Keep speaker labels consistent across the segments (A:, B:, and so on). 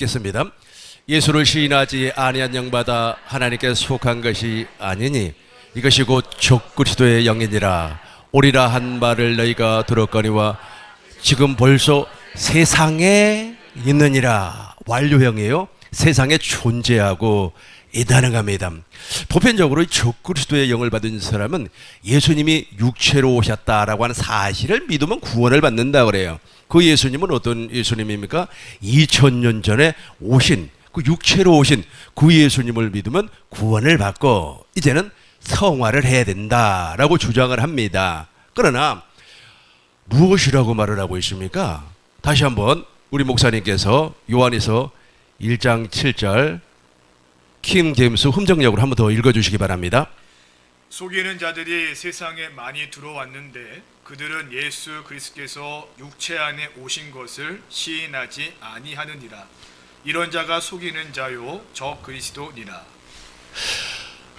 A: 읽겠습니다. 예수를 시인하지 아니한 영마다 하나님께 속한 것이 아니니 이것이 곧 적그리스도의 영이니라. 오리라 한 말을 너희가 들었거니와 지금 벌써 세상에 있느니라. 완료형이에요. 세상에 존재하고 있다는 겁니다. 보편적으로 적그리스도의 영을 받은 사람은 예수님이 육체로 오셨다라고 하는 사실을 믿으면 구원을 받는다 그래요. 그 예수님은 어떤 예수님입니까? 2000년 전에 오신, 그 육체로 오신 그 예수님을 믿으면 구원을 받고 이제는 성화를 해야 된다라고 주장을 합니다. 그러나 무엇이라고 말을 하고 있습니까? 다시 한번 우리 목사님께서 요한에서 1장 7절 킹 제임스 흠정역으로 한번 더 읽어주시기 바랍니다.
B: 속이는 자들이 세상에 많이 들어왔는데 그들은 예수 그리스도께서 육체 안에 오신 것을 시인하지 아니하느니라. 이런 자가 속이는 자요 적 그리스도니라.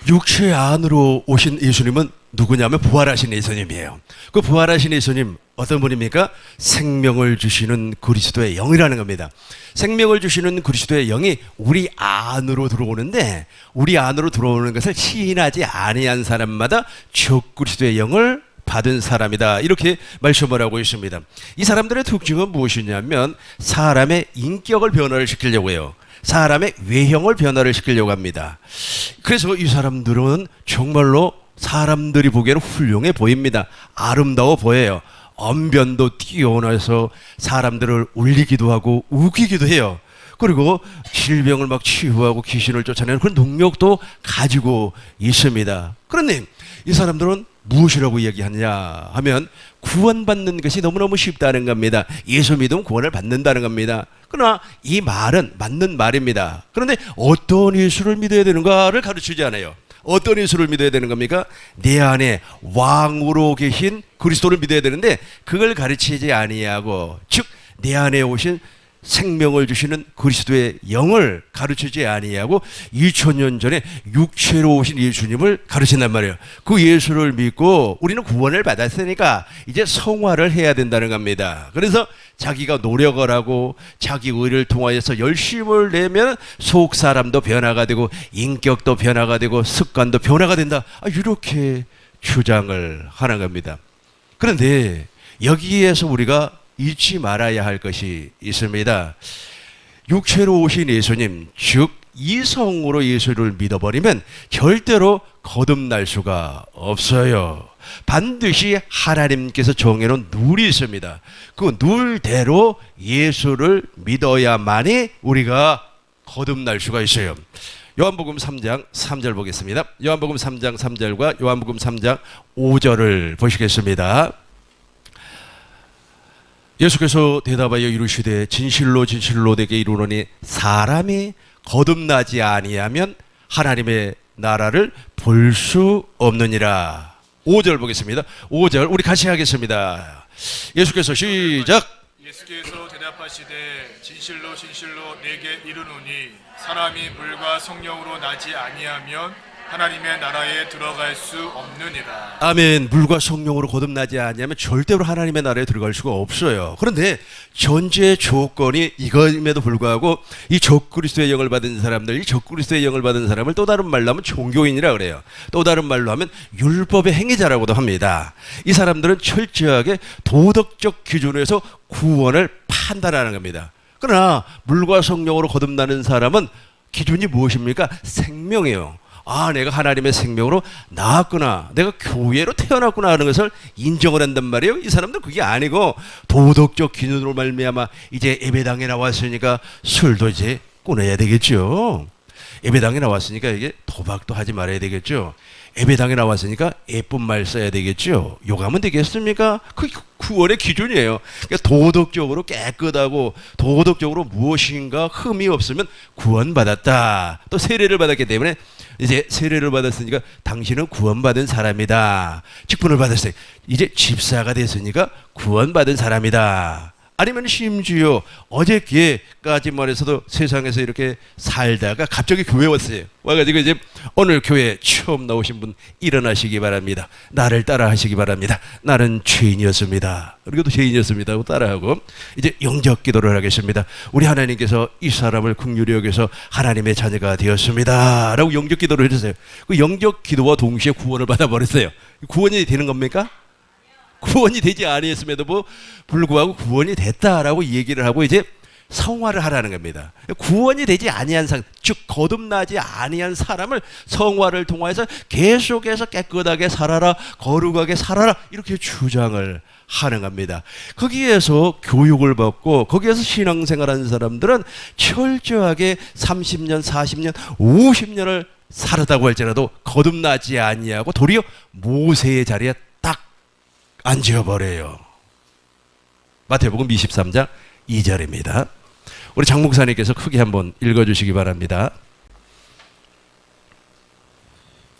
A: 육체 안으로 오신 예수님은 누구냐면 부활하신 예수님이에요. 그 부활하신 예수님 어떤 분입니까? 생명을 주시는 그리스도의 영이라는 겁니다. 생명을 주시는 그리스도의 영이 우리 안으로 들어오는데 우리 안으로 들어오는 것을 시인하지 아니한 사람마다 적 그리스도의 영을 받은 사람이다. 이렇게 말씀을 하고 있습니다. 이 사람들의 특징은 무엇이냐면 사람의 인격을 변화를 시키려고 해요. 사람의 외형을 변화를 시키려고 합니다. 그래서 이 사람들은 정말로 사람들이 보기에는 훌륭해 보입니다. 아름다워 보여요. 언변도 뛰어나서 사람들을 울리기도 하고 웃기기도 해요. 그리고 질병을 막 치유하고 귀신을 쫓아내는 그런 능력도 가지고 있습니다. 그런데 이 사람들은 무엇이라고 이야기하느냐 하면 구원받는 것이 너무너무 쉽다는 겁니다. 예수 믿으면 구원을 받는다는 겁니다. 그러나 이 말은 맞는 말입니다. 그런데 어떤 예수를 믿어야 되는가를 가르치지 않아요. 어떤 예수를 믿어야 되는 겁니까? 내 안에 왕으로 계신 그리스도를 믿어야 되는데 그걸 가르치지 아니하고 즉 내 안에 오신 생명을 주시는 그리스도의 영을 가르치지 아니하고 2000년 전에 육체로 오신 예수님을 가르친단 말이에요. 그 예수를 믿고 우리는 구원을 받았으니까 이제 성화를 해야 된다는 겁니다. 그래서 자기가 노력을 하고 자기 의를 통하여서 열심을 내면 속 사람도 변화가 되고 인격도 변화가 되고 습관도 변화가 된다. 이렇게 주장을 하는 겁니다. 그런데 여기에서 우리가 잊지 말아야 할 것이 있습니다. 육체로 오신 예수님, 즉 이성으로 예수를 믿어버리면 절대로 거듭날 수가 없어요. 반드시 하나님께서 정해놓은 룰이 있습니다. 그 룰대로 예수를 믿어야만이 우리가 거듭날 수가 있어요. 요한복음 3장 3절 보겠습니다. 요한복음 3장 3절과 요한복음 3장 5절을 보시겠습니다. 예수께서 대답하여 이르시되 진실로 진실로 내게 이르노니 사람이 거듭나지 아니하면 하나님의 나라를 볼 수 없느니라. 5절 보겠습니다. 5절 우리 같이 하겠습니다. 예수께서 시작.
B: 예수께서 대답하시되 진실로 진실로 내게 이르노니 사람이 물과 성령으로 나지 아니하면 하나님의 나라에 들어갈 수 없느니라.
A: 아멘. 물과 성령으로 거듭나지 않으면 절대로 하나님의 나라에 들어갈 수가 없어요. 그런데 전제 조건이 이것임에도 불구하고 이 적그리스도의 영을 받은 사람들, 이 적그리스도의 영을 받은 사람을 또 다른 말로 하면 종교인이라 그래요. 또 다른 말로 하면 율법의 행위자라고도 합니다. 이 사람들은 철저하게 도덕적 기준에서 구원을 판단하는 겁니다. 그러나 물과 성령으로 거듭나는 사람은 기준이 무엇입니까? 생명이에요. 내가 하나님의 생명으로 나왔구나, 내가 교회로 태어났구나 하는 것을 인정을 한단 말이에요. 이 사람들은 그게 아니고 도덕적 기준으로 말미암아 이제 예배당에 나왔으니까 술도 이제 끊어야 되겠죠. 예배당에 나왔으니까 이게 도박도 하지 말아야 되겠죠. 예배당에 나왔으니까 예쁜 말 써야 되겠죠. 욕하면 되겠습니까? 그 구원의 기준이에요. 그러니까 도덕적으로 깨끗하고 도덕적으로 무엇인가 흠이 없으면 구원받았다. 또 세례를 받았기 때문에 이제 세례를 받았으니까 당신은 구원받은 사람이다. 직분을 받았어요. 이제 집사가 됐으니까 구원받은 사람이다. 아니면 심지어 어저께까지 말해서도 세상에서 이렇게 살다가 갑자기 교회 왔어요. 와가지고 이제 오늘 교회 처음 나오신 분 일어나시기 바랍니다. 나를 따라 하시기 바랍니다. 나는 죄인이었습니다. 그리고 또 죄인이었습니다 하고 따라하고 이제 영적 기도를 하겠습니다. 우리 하나님께서 이 사람을 긍휼히 여겨서 하나님의 자녀가 되었습니다 라고 영적 기도를 해주세요. 그 영적 기도와 동시에 구원을 받아버렸어요. 구원이 되는 겁니까? 구원이 되지 아니했음에도 불구하고 구원이 됐다라고 얘기를 하고 이제 성화를 하라는 겁니다. 구원이 되지 아니한 사람, 즉 거듭나지 아니한 사람을 성화를 통해서 계속해서 깨끗하게 살아라, 거룩하게 살아라 이렇게 주장을 하는 겁니다. 거기에서 교육을 받고 거기에서 신앙생활하는 사람들은 철저하게 30년, 40년, 50년을 살았다고 할지라도 거듭나지 아니하고 도리어 모세의 자리에 딱 앉아버려요. 마태복음 23장 2절입니다. 우리 장 목사님께서 크게 한번 읽어주시기 바랍니다.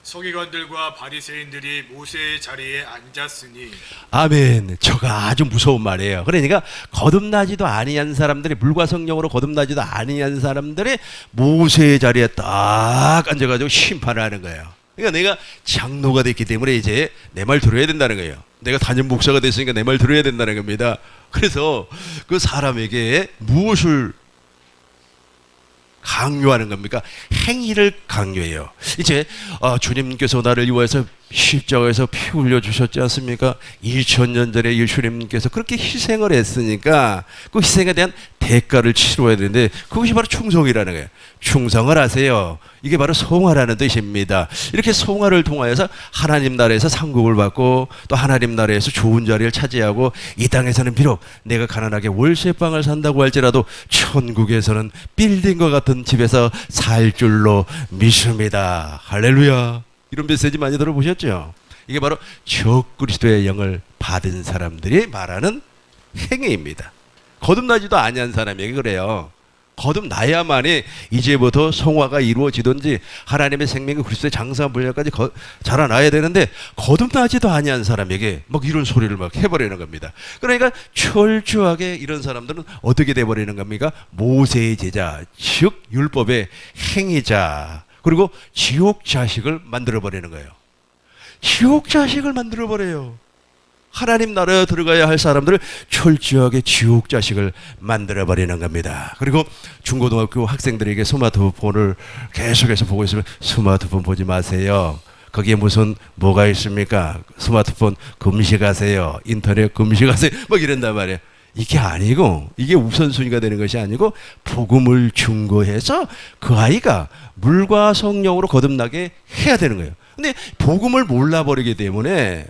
B: 서기관들과 바리새인들이 모세의 자리에 앉았으니.
A: 아멘. 저가 아주 무서운 말이에요. 그러니까 거듭나지도 아니한 사람들이, 물과 성령으로 거듭나지도 아니한 사람들이 모세의 자리에 딱 앉아가지고 심판을 하는 거예요. 그러니까 내가 장로가 됐기 때문에 이제 내 말 들어야 된다는 거예요. 내가 단임 목사가 됐으니까 내 말 들어야 된다는 겁니다. 그래서 그 사람에게 무엇을 강요하는 겁니까? 행위를 강요해요. 이제 주님께서 나를 위해서 십자가에서 피 흘려 주셨지 않습니까? 2000년 전에 예수님께서 그렇게 희생을 했으니까 그 희생에 대한 대가를 치러야 되는데 그것이 바로 충성이라는 거예요. 충성을 하세요. 이게 바로 성화라는 뜻입니다. 이렇게 성화를 통하여서 하나님 나라에서 상급을 받고 또 하나님 나라에서 좋은 자리를 차지하고 이 땅에서는 비록 내가 가난하게 월세방을 산다고 할지라도 천국에서는 빌딩과 같은 집에서 살 줄로 믿습니다. 할렐루야. 이런 메시지 많이 들어보셨죠? 이게 바로 적그리스도의 영을 받은 사람들이 말하는 행위입니다. 거듭나지도 아니한 사람에게 그래요. 거듭나야만이 이제부터 성화가 이루어지든지 하나님의 생명이 그리스도의 장성한 분량까지 자라나야 되는데 거듭나지도 아니한 사람에게 막 이런 소리를 막 해버리는 겁니다. 그러니까 철저하게 이런 사람들은 어떻게 돼버리는 겁니까? 모세의 제자, 즉 율법의 행위자, 그리고 지옥 자식을 만들어버리는 거예요. 지옥 자식을 만들어버려요. 하나님 나라에 들어가야 할 사람들을 철저하게 지옥 자식을 만들어버리는 겁니다. 그리고 중고등학교 학생들에게 스마트폰을 계속해서 보고 있으면 스마트폰 보지 마세요. 거기에 무슨 뭐가 있습니까? 스마트폰 금식하세요. 인터넷 금식하세요. 막 이런단 말이에요. 이게 아니고, 이게 우선순위가 되는 것이 아니고 복음을 중고해서 그 아이가 물과 성령으로 거듭나게 해야 되는 거예요. 근데 복음을 몰라버리기 때문에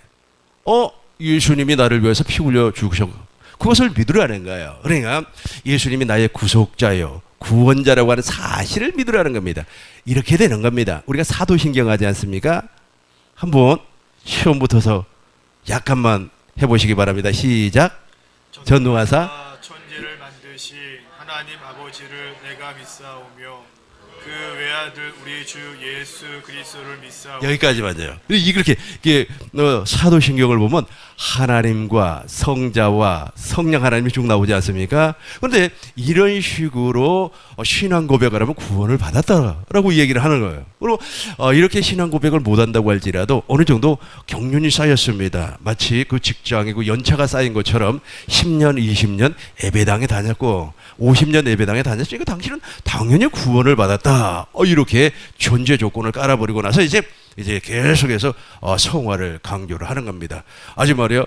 A: 예수님이 나를 위해서 피 흘려 죽으셨고 그것을 믿으라는 거예요. 그러니까 예수님이 나의 구속자요, 구원자라고 하는 사실을 믿으라는 겁니다. 이렇게 되는 겁니다. 우리가 사도신경 하지 않습니까? 한번 처음부터서 약간만 해보시기 바랍니다. 시작. 전능하사
B: 천지를 만드신 하나님 아버지를 내가 믿사오며 그 외아들 우리 주 예수 그리스도를 믿사오며.
A: 여기까지 맞아요. 이렇게 사도신경을 보면 하나님과 성자와 성령 하나님이 쭉 나오지 않습니까? 그런데 이런 식으로 신앙 고백을 하면 구원을 받았다라고 얘기를 하는 거예요. 그리고 이렇게 신앙 고백을 못한다고 할지라도 어느 정도 경륜이 쌓였습니다. 마치 그 직장이고 연차가 쌓인 것처럼 10년, 20년 예배당에 다녔고 50년 예배당에 다녔으니까 당신은 당연히 구원을 받았다. 이렇게 존재 조건을 깔아버리고 나서 이제 계속해서 성화를 강조를 하는 겁니다. 아주 말이야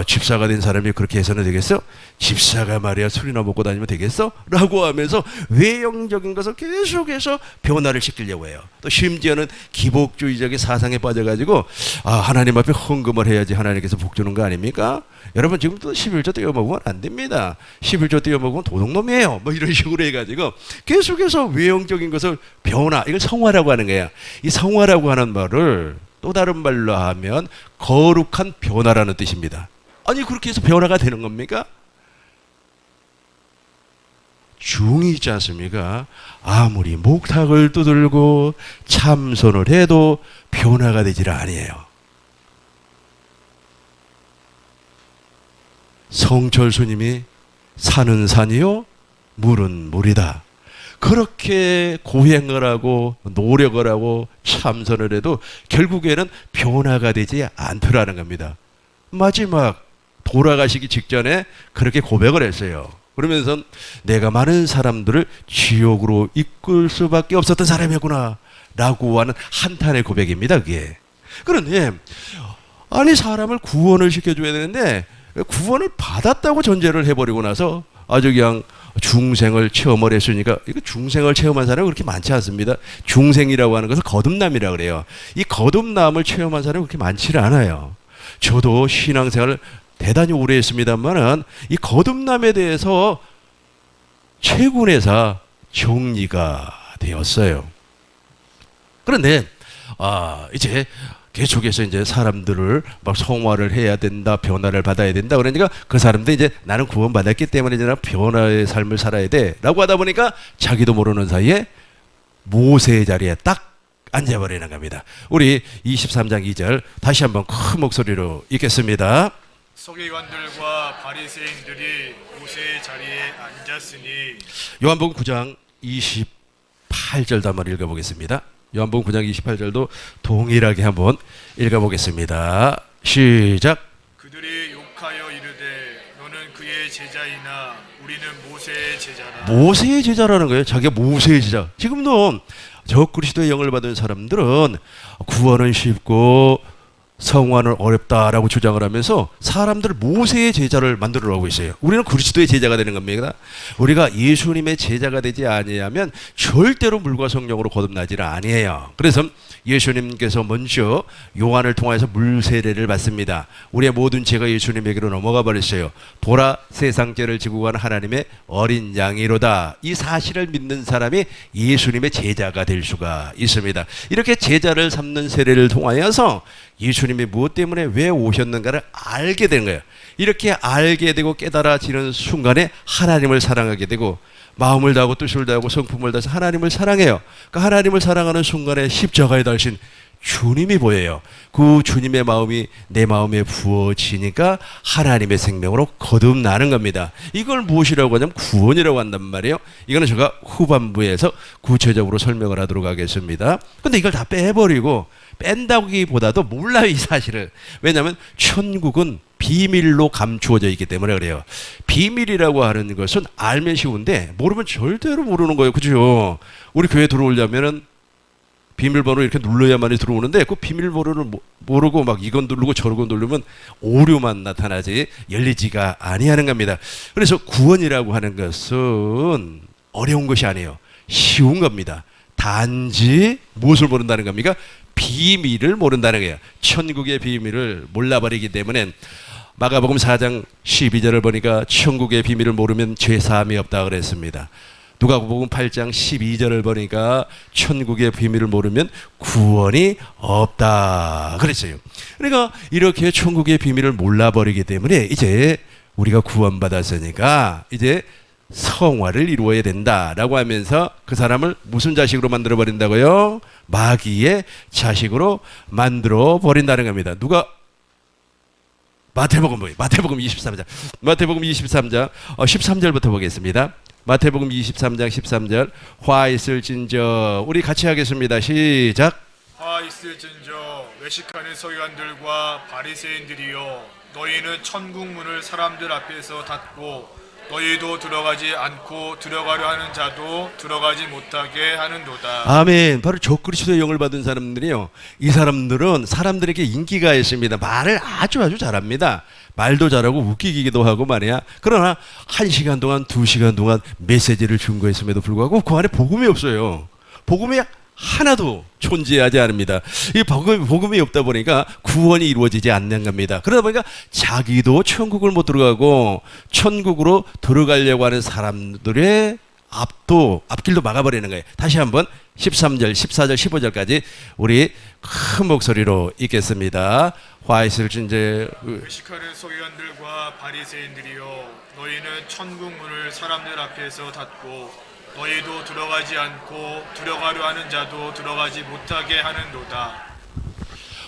A: 집사가 된 사람이 그렇게 해서는 되겠어? 집사가 말이야 술이나 먹고 다니면 되겠어? 라고 하면서 외형적인 것을 계속해서 변화를 시키려고 해요. 또 심지어는 기복주의적인 사상에 빠져가지고 하나님 앞에 헌금을 해야지 하나님께서 복 주는 거 아닙니까? 여러분 지금도 11조 떼어먹으면 안 됩니다. 11조 떼어먹으면 도둑놈이에요. 뭐 이런 식으로 해가지고 계속해서 외형적인 것을 변화, 이걸 성화라고 하는 거야. 이 성화라고 하는 말을 또 다른 말로 하면 거룩한 변화라는 뜻입니다. 아니 그렇게 해서 변화가 되는 겁니까? 중이 있지 않습니까? 아무리 목탁을 두들고 참선을 해도 변화가 되질 아니에요. 성철 스님이 산은 산이요 물은 물이다. 그렇게 고행을 하고 노력을 하고 참선을 해도 결국에는 변화가 되지 않더라는 겁니다. 마지막 돌아가시기 직전에 그렇게 고백을 했어요. 그러면서 내가 많은 사람들을 지옥으로 이끌 수밖에 없었던 사람이구나 라고 하는 한탄의 고백입니다. 그게. 그런데 아니 사람을 구원을 시켜줘야 되는데 구원을 받았다고 전제를 해버리고 나서 아주 그냥 중생을 체험을 했으니까 이거 중생을 체험한 사람은 그렇게 많지 않습니다. 중생이라고 하는 것은 거듭남이라고 그래요. 이 거듭남을 체험한 사람은 그렇게 많지는 않아요. 저도 신앙생활을 대단히 오래 했습니다만은 이 거듭남에 대해서 최군에서 정리가 되었어요. 그런데 이제 계속해서 이제 사람들을 막 성화를 해야 된다, 변화를 받아야 된다. 그러니까 그 사람들 이제 나는 구원받았기 때문에 이제 나 변화의 삶을 살아야 돼라고 하다 보니까 자기도 모르는 사이에 모세의 자리에 딱 앉아버리는 겁니다. 우리 23장 2절 다시 한번 큰 목소리로 읽겠습니다.
B: 서기관들과 바리새인들이 모세의 자리에 앉았으니
A: 요한복음 9장 28절도 한번 읽어보겠습니다. 요한복음 9장 28절도 동일하게 한번 읽어보겠습니다. 시작.
B: 그들이 욕하여 이르되 너는 그의 제자이나 우리는 모세의 제자라.
A: 모세의 제자라는 거예요. 자기가 모세의 제자. 지금도 저 그리스도의 영을 받은 사람들은 구원은 쉽고 성화는 어렵다라고 주장을 하면서 사람들을 모세의 제자를 만들어가고 있어요. 우리는 그리스도의 제자가 되는 겁니다. 우리가 예수님의 제자가 되지 아니하면 절대로 물과 성령으로 거듭나지를 아니에요. 그래서 예수님께서 먼저 요한을 통해서 물 세례를 받습니다. 우리의 모든 죄가 예수님에게로 넘어가 버렸어요. 보라 세상 죄를 지고 가는 하나님의 어린 양이로다. 이 사실을 믿는 사람이 예수님의 제자가 될 수가 있습니다. 이렇게 제자를 삼는 세례를 통하여서 예수님이 무엇 때문에 왜 오셨는가를 알게 된 거예요. 이렇게 알게 되고 깨달아지는 순간에 하나님을 사랑하게 되고 마음을 다하고 뜻을 다하고 성품을 다해서 하나님을 사랑해요. 그 하나님을 사랑하는 순간에 십자가에 달신 주님이 보여요. 그 주님의 마음이 내 마음에 부어지니까 하나님의 생명으로 거듭나는 겁니다. 이걸 무엇이라고 하냐면 구원이라고 한단 말이에요. 이거는 제가 후반부에서 구체적으로 설명을 하도록 하겠습니다. 근데 이걸 다 빼버리고 뺀다기보다도 몰라요, 이 사실을. 왜냐하면 천국은 비밀로 감추어져 있기 때문에 그래요. 비밀이라고 하는 것은 알면 쉬운데 모르면 절대로 모르는 거예요. 그죠? 우리 교회 들어오려면은 비밀번호 이렇게 눌러야만이 들어오는데 그 비밀번호를 모르고 막 이건 누르고 저건 누르면 오류만 나타나지 열리지가 아니하는 겁니다. 그래서 구원이라고 하는 것은 어려운 것이 아니에요. 쉬운 겁니다. 단지 무엇을 모른다는 겁니까? 비밀을 모른다는 거예요. 천국의 비밀을 몰라버리기 때문에 마가복음 4장 12절을 보니까 천국의 비밀을 모르면 죄사함이 없다 그랬습니다. 누가복음 8장 12절을 보니까 천국의 비밀을 모르면 구원이 없다 그랬어요. 그러니까 이렇게 천국의 비밀을 몰라버리기 때문에 이제 우리가 구원받았으니까 이제 성화를 이루어야 된다라고 하면서 그 사람을 무슨 자식으로 만들어 버린다고요? 마귀의 자식으로 만들어 버린다는 겁니다. 누가 마태복음 23장 13절부터 보겠습니다. 마태복음 23장 13절 화 있을진저 우리 같이 하겠습니다. 시작.
B: 화 있을진저 외식하는 서기관들과 바리새인들이여 너희는 천국 문을 사람들 앞에서 닫고 너희도 들어가지 않고 들어가려 하는 자도 들어가지 못하게 하는도다.
A: 아멘. 바로 저 그리스도의 영을 받은 사람들이요. 이 사람들은 사람들에게 인기가 있습니다. 말을 아주 잘합니다. 말도 잘하고 웃기기도 하고 말이야. 그러나 1시간 동안 2시간 동안 메시지를 준 거였음에도 불구하고 그 안에 복음이 없어요. 복음이 하나도 존재하지 않습니다. 이 복음이 없다 보니까 구원이 이루어지지 않는 겁니다. 그러다 보니까 자기도 천국을 못 들어가고 천국으로 들어가려고 하는 사람들의 앞길도 막아버리는 거예요. 다시 한번 13절, 14절, 15절까지 우리 큰 목소리로 읽겠습니다. 화 있을진저
B: 외식하는 서기관들과 바리새인들이여 너희는 천국 문을 사람들 앞에서 닫고 너희도 들어가지 않고 들어가려 하는 자도 들어가지 못하게 하는도다.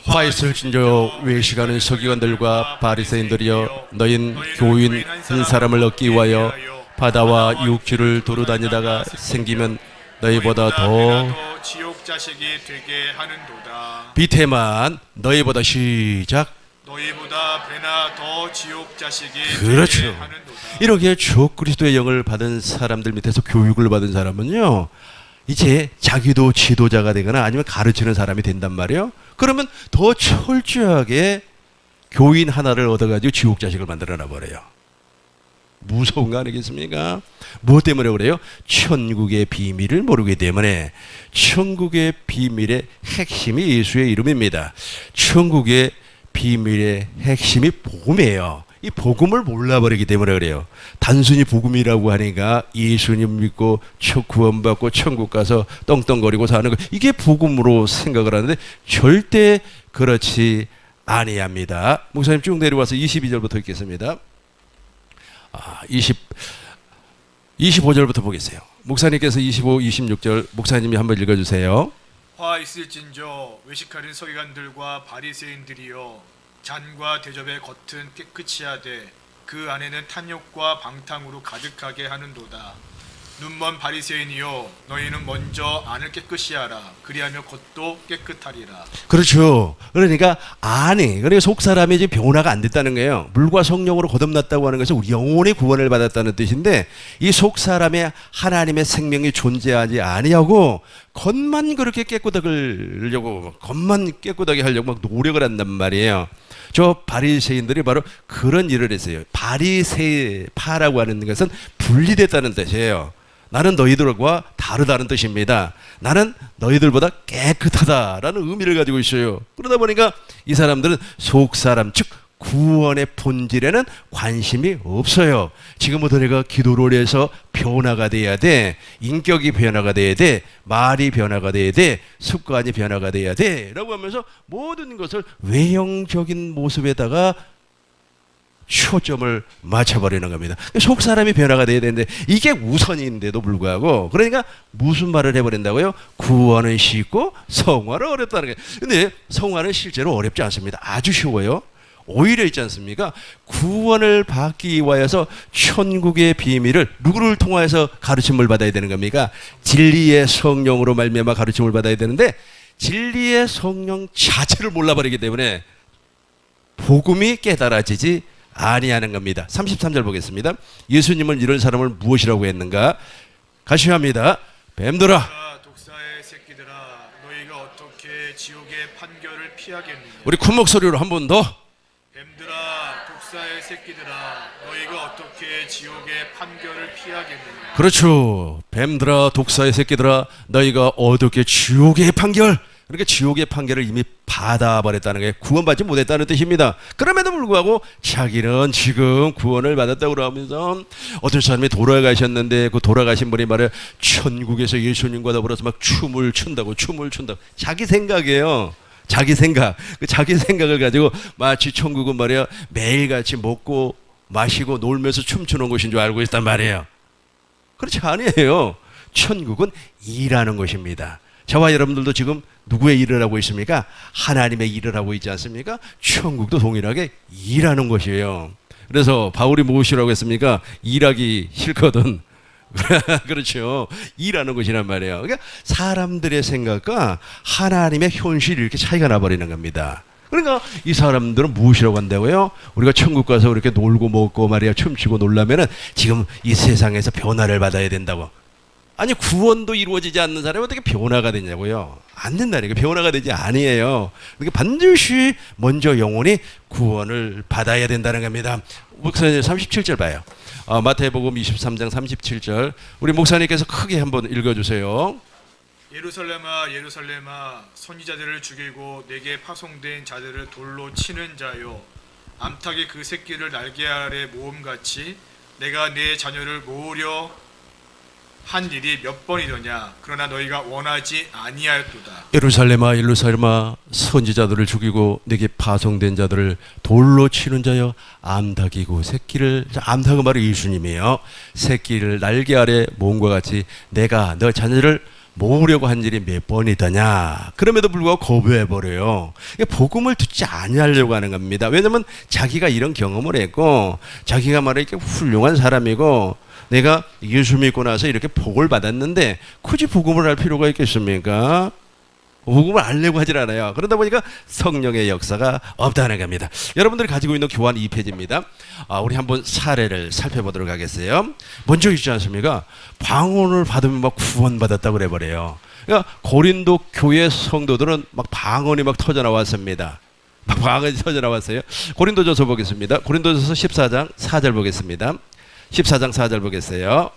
A: 화 있을진저 외식하는 서기관들과 바리새인들이여 너흰 교인 한 사람을 얻기 위하여 바다와 육지를 도로 다니다가 생기면 너희보다 더
B: 지옥 자식이 되게 하는도다.
A: 밑에만 너희보다 시작.
B: 너희보다 배나 더 지옥 자식이
A: 그렇죠.
B: 되게 하는도다.
A: 이렇게 주 그리스도의 영을 받은 사람들 밑에서 교육을 받은 사람은요, 이제 자기도 지도자가 되거나 아니면 가르치는 사람이 된단 말이에요. 그러면 더 철저하게 교인 하나를 얻어가지고 지옥 자식을 만들어놔 버려요. 무서운 거 아니겠습니까? 무엇 때문에 그래요? 천국의 비밀을 모르기 때문에. 천국의 비밀의 핵심이 예수의 이름입니다. 천국의 비밀의 핵심이 복음이에요. 이 복음을 몰라버리기 때문에 그래요. 단순히 복음이라고 하니까 예수님 믿고 구원받고 천국 가서 떵떵거리고 사는 거, 이게 복음으로 생각을 하는데 절대 그렇지 아니합니다. 목사님 쭉 내려와서 22절부터 읽겠습니다. 25절부터 보겠어요. 목사님께서 25, 26절 목사님이 한번 읽어주세요.
B: 화 있을진저 외식하는 서기관들과 바리새인들이여 잔과 대접의 겉은 깨끗이 하되 그 안에는 탐욕과 방탕으로 가득하게 하는도다. 눈먼 바리새인이여 너희는 먼저 안을 깨끗이 하라. 그리하면 겉도 깨끗하리라.
A: 그렇죠. 그러니까 안이, 그러니까 속 사람이 이제 변화가 안 됐다는 거예요. 물과 성령으로 거듭났다고 하는 것은 우리 영혼의 구원을 받았다는 뜻인데, 이 속 사람에 하나님의 생명이 존재하지 아니하고 겉만 그렇게 깨끗하려고, 겉만 깨끗하게 하려고 막 노력을 한단 말이에요. 저 바리새인들이 바로 그런 일을 했어요. 바리새파라고 하는 것은 분리됐다는 뜻이에요. 나는 너희들과 다르다는 뜻입니다. 나는 너희들보다 깨끗하다라는 의미를 가지고 있어요. 그러다 보니까 이 사람들은 속사람, 즉 구원의 본질에는 관심이 없어요. 지금부터 내가 기도를 해서 변화가 돼야 돼. 인격이 변화가 돼야 돼. 말이 변화가 돼야 돼. 습관이 변화가 돼야 돼. 라고 하면서 모든 것을 외형적인 모습에다가 초점을 맞춰버리는 겁니다. 속 사람이 변화가 돼야 되는데 이게 우선인데도 불구하고, 그러니까 무슨 말을 해버린다고요? 구원은 쉽고 성화는 어렵다는 거예요. 근데 성화는 실제로 어렵지 않습니다. 아주 쉬워요. 오히려 있지 않습니까? 구원을 받기 위하여서 천국의 비밀을 누구를 통하여서 가르침을 받아야 되는 겁니까? 진리의 성령으로 말미암아 가르침을 받아야 되는데, 진리의 성령 자체를 몰라버리기 때문에 복음이 깨달아지지 아니하는 겁니다. 33절 보겠습니다. 예수님은 이런 사람을 무엇이라고 했는가? 같이 합니다. 뱀들아,
B: 독사의 새끼들아, 너희가 어떻게 지옥의 판결을 피하겠느냐?
A: 우리 큰 목소리로 한 번 더.
B: 뱀들아, 독사의 새끼들아, 너희가 어떻게 지옥의 판결을 피하겠느냐?
A: 그렇죠. 뱀들아, 독사의 새끼들아, 너희가 어떻게 지옥의 판결, 그러니까 지옥의 판결을 이미 받아버렸다는 게 구원받지 못했다는 뜻입니다. 그럼에도 불구하고 자기는 지금 구원을 받았다고 그러면서, 어떤 사람이 돌아가셨는데 그 돌아가신 분이 말이야 천국에서 예수님과 더불어서 막 춤을 춘다고. 자기 생각이에요. 자기 생각. 그 자기 생각을 가지고 마치 천국은 말이야 매일같이 먹고 마시고 놀면서 춤추는 곳인 줄 알고 있단 말이에요. 그렇지 아니에요. 천국은 일하는 것입니다. 저와 여러분들도 지금 누구의 일을 하고 있습니까? 하나님의 일을 하고 있지 않습니까? 천국도 동일하게 일하는 것이에요. 그래서 바울이 무엇이라고 했습니까? 일하기 싫거든. 그렇죠. 일하는 것이란 말이에요. 그러니까 사람들의 생각과 하나님의 현실이 이렇게 차이가 나버리는 겁니다. 그러니까 이 사람들은 무엇이라고 한다고요? 우리가 천국 가서 이렇게 놀고 먹고 말이야 춤추고 놀라면은 지금 이 세상에서 변화를 받아야 된다고. 아니 구원도 이루어지지 않는 사람이 어떻게 변화가 되냐고요? 안 된다니까. 변화가 되지 아니에요. 그러니까 반드시 먼저 영혼이 구원을 받아야 된다는 겁니다. 목사님 37절 봐요. 마태복음 23장 37절 우리 목사님께서 크게 한번 읽어주세요.
B: 예루살렘아 예루살렘아 선지자들을 죽이고 내게 파송된 자들을 돌로 치는 자여, 암탉이 그 새끼를 날개 아래 모음같이 내가 내 자녀를 모으려 한 일이 몇 번이더냐. 그러나 너희가 원하지 아니하였도다.
A: 예루살렘아 예루살렘아 선지자들을 죽이고 내게 파송된 자들을 돌로 치는 자여, 암탉이고 새끼를, 암탉은 바로 예수님이에요. 새끼를 날개 아래 모음과 같이 내가 너 자녀를 모으려고 한 일이 몇 번이더냐. 그럼에도 불구하고 거부해버려요. 복음을 듣지 아니하려고 하는 겁니다. 왜냐하면 자기가 이런 경험을 했고 자기가 말해 이렇게 훌륭한 사람이고 내가 예수 믿고 나서 이렇게 복을 받았는데 굳이 복음을 할 필요가 있겠습니까? 복음을 알려고 하질 않아요. 그러다 보니까 성령의 역사가 없다는 겁니다. 여러분들이 가지고 있는 교환 2페이지입니다. 우리 한번 사례를 살펴보도록 하겠어요. 먼저 있지 않습니까? 방언을 받으면 막 구원받았다고 그래버려요. 그러니까 고린도 교회 성도들은 막 방언이 막 터져 나왔습니다. 막 방언이 터져 나왔어요. 고린도전서 보겠습니다. 고린도전서 14장 4절 보겠습니다. 14장 4절 보겠어요.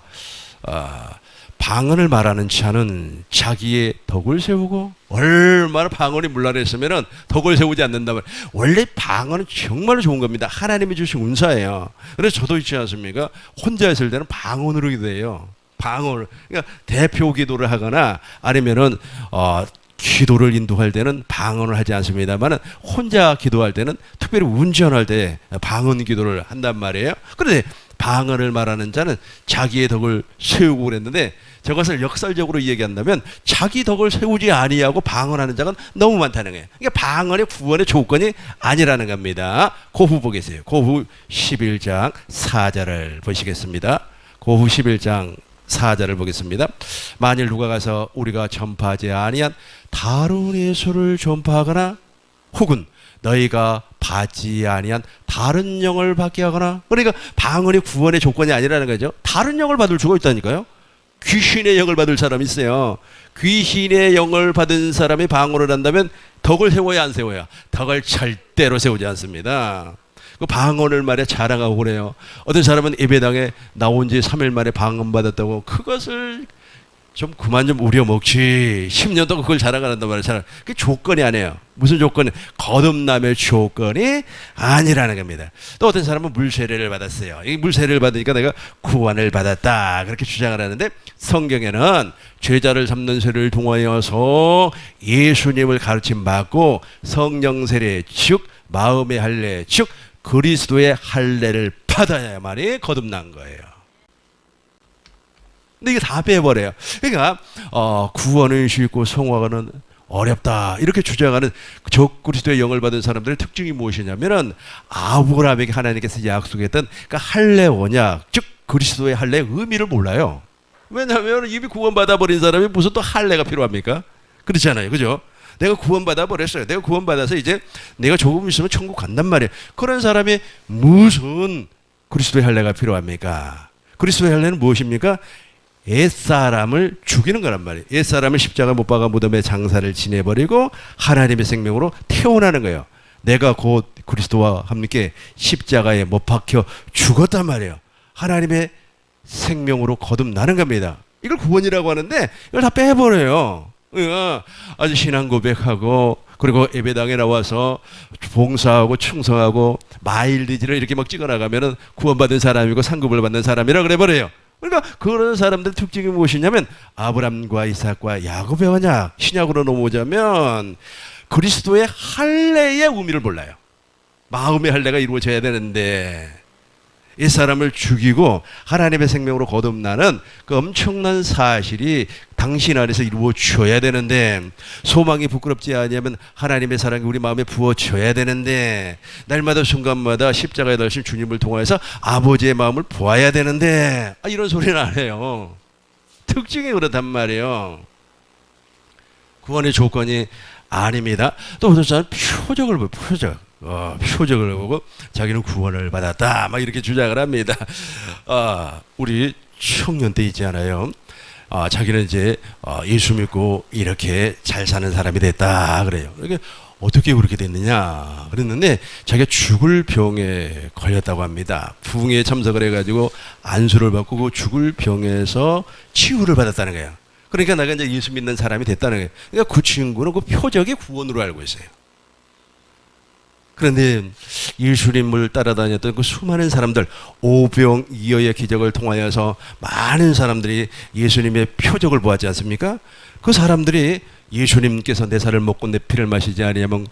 A: 방언을 말하는 자는 자기의 덕을 세우고 얼마나 방언이 문란했으면 덕을 세우지 않는다면 원래 방언은 정말로 좋은 겁니다. 하나님이 주신 은사예요. 그래서 저도 있지 않습니까? 혼자 있을 때는 방언으로 기도해요. 방언을. 그러니까 대표 기도를 하거나 아니면은 기도를 인도할 때는 방언을 하지 않습니다만 혼자 기도할 때는 특별히 운전할 때 방언 기도를 한단 말이에요. 그런데 방언을 말하는 자는 자기의 덕을 세우고 그랬는데 저것을 역설적으로 얘기한다면 자기 덕을 세우지 아니하고 방언하는 자가 너무 많다는 거예요. 그러니까 방언이 구원의 조건이 아니라는 겁니다. 고후 보겠어요. 고후 11장 4절을 보시겠습니다. 고후 11장 4절을 보겠습니다. 만일 누가 가서 우리가 전파하지 아니한 다른 예수를 전파하거나 혹은 너희가 받지 아니한 다른 영을 받게 하거나, 그러니까 방언이 구원의 조건이 아니라는 거죠. 다른 영을 받을 수가 있다니까요. 귀신의 영을 받을 사람이 있어요. 귀신의 영을 받은 사람이 방언을 한다면 덕을 세워야 안 세워야? 덕을 절대로 세우지 않습니다. 그 방언을 말해 자랑하고 그래요. 어떤 사람은 예배당에 나온 지 3일 만에 방언 받았다고 그것을 좀 그만 좀 우려먹지. 10년 동안 그걸 자랑한단 말이에요. 그게 조건이 아니에요. 무슨 조건이? 거듭남의 조건이 아니라는 겁니다. 또 어떤 사람은 물세례를 받았어요. 이 물세례를 받으니까 내가 구원을 받았다 그렇게 주장을 하는데 성경에는 제자를 잡는 세례를 통하여서 예수님을 가르침 받고 성령 세례 즉 마음의 할례 즉 그리스도의 할례를 받아야만이 거듭난 거예요. 근데 이게 다 빼버려요. 그러니까 구원은 쉽고 성화는 어렵다 이렇게 주장하는 적그리스도의 영을 받은 사람들의 특징이 무엇이냐면은 아브라함에게 하나님께서 약속했던 그러니까 할례 언약 즉 그리스도의 할례의 의미를 몰라요. 왜냐하면 이미 구원받아 버린 사람이 무슨 또 할례가 필요합니까? 그렇잖아요, 그죠? 내가 구원받아 버렸어요. 내가 구원받아서 이제 내가 조금 있으면 천국 간단 말이에요. 그런 사람이 무슨 그리스도의 할례가 필요합니까? 그리스도의 할례는 무엇입니까? 옛사람을 죽이는 거란 말이에요. 옛사람을 십자가 못 박아 무덤에 장사를 지내버리고 하나님의 생명으로 태어나는 거예요. 내가 곧 그리스도와 함께 십자가에 못 박혀 죽었단 말이에요. 하나님의 생명으로 거듭나는 겁니다. 이걸 구원이라고 하는데 이걸 다 빼버려요. 아주 신앙 고백하고 그리고 예배당에 나와서 봉사하고 충성하고 마일리지를 이렇게 막 찍어나가면은 구원받은 사람이고 상급을 받는 사람이라 그래버려요. 그러니까 그런 사람들 특징이 무엇이냐면 아브람과 이삭과 야곱의 언약, 신약으로 넘어오자면 그리스도의 할례의 의미를 몰라요. 마음의 할례가 이루어져야 되는데 이 사람을 죽이고 하나님의 생명으로 거듭나는 그 엄청난 사실이 당신 안에서 이루어져야 되는데 소망이 부끄럽지 아니하면 하나님의 사랑이 우리 마음에 부어져야 되는데 날마다 순간마다 십자가에 달리신 주님을 통해서 아버지의 마음을 보아야 되는데 이런 소리는 안 해요. 특징이 그렇단 말이에요. 구원의 조건이 아닙니다. 또 어떤 사람은 표적을 봐요. 표적을 보고 자기는 구원을 받았다 막 이렇게 주장을 합니다. 우리 청년 때 있지 않아요? 자기는 이제 예수 믿고 이렇게 잘 사는 사람이 됐다 그래요. 이게 어떻게 그렇게 됐느냐 그랬는데 자기가 죽을 병에 걸렸다고 합니다. 부흥회에 참석을 해가지고 안수를 받고 그 죽을 병에서 치유를 받았다는 거예요. 그러니까 내가 이제 예수 믿는 사람이 됐다는 거예요. 그러니까 그 친구는 그 표적이 구원으로 알고 있어요. 그런데 예수님을 따라다녔던 그 수많은 사람들, 오병이어의 기적을 통하여서 많은 사람들이 예수님의 표적을 보았지 않습니까? 그 사람들이 예수님께서 내 살을 먹고 내 피를 마시지 아니하면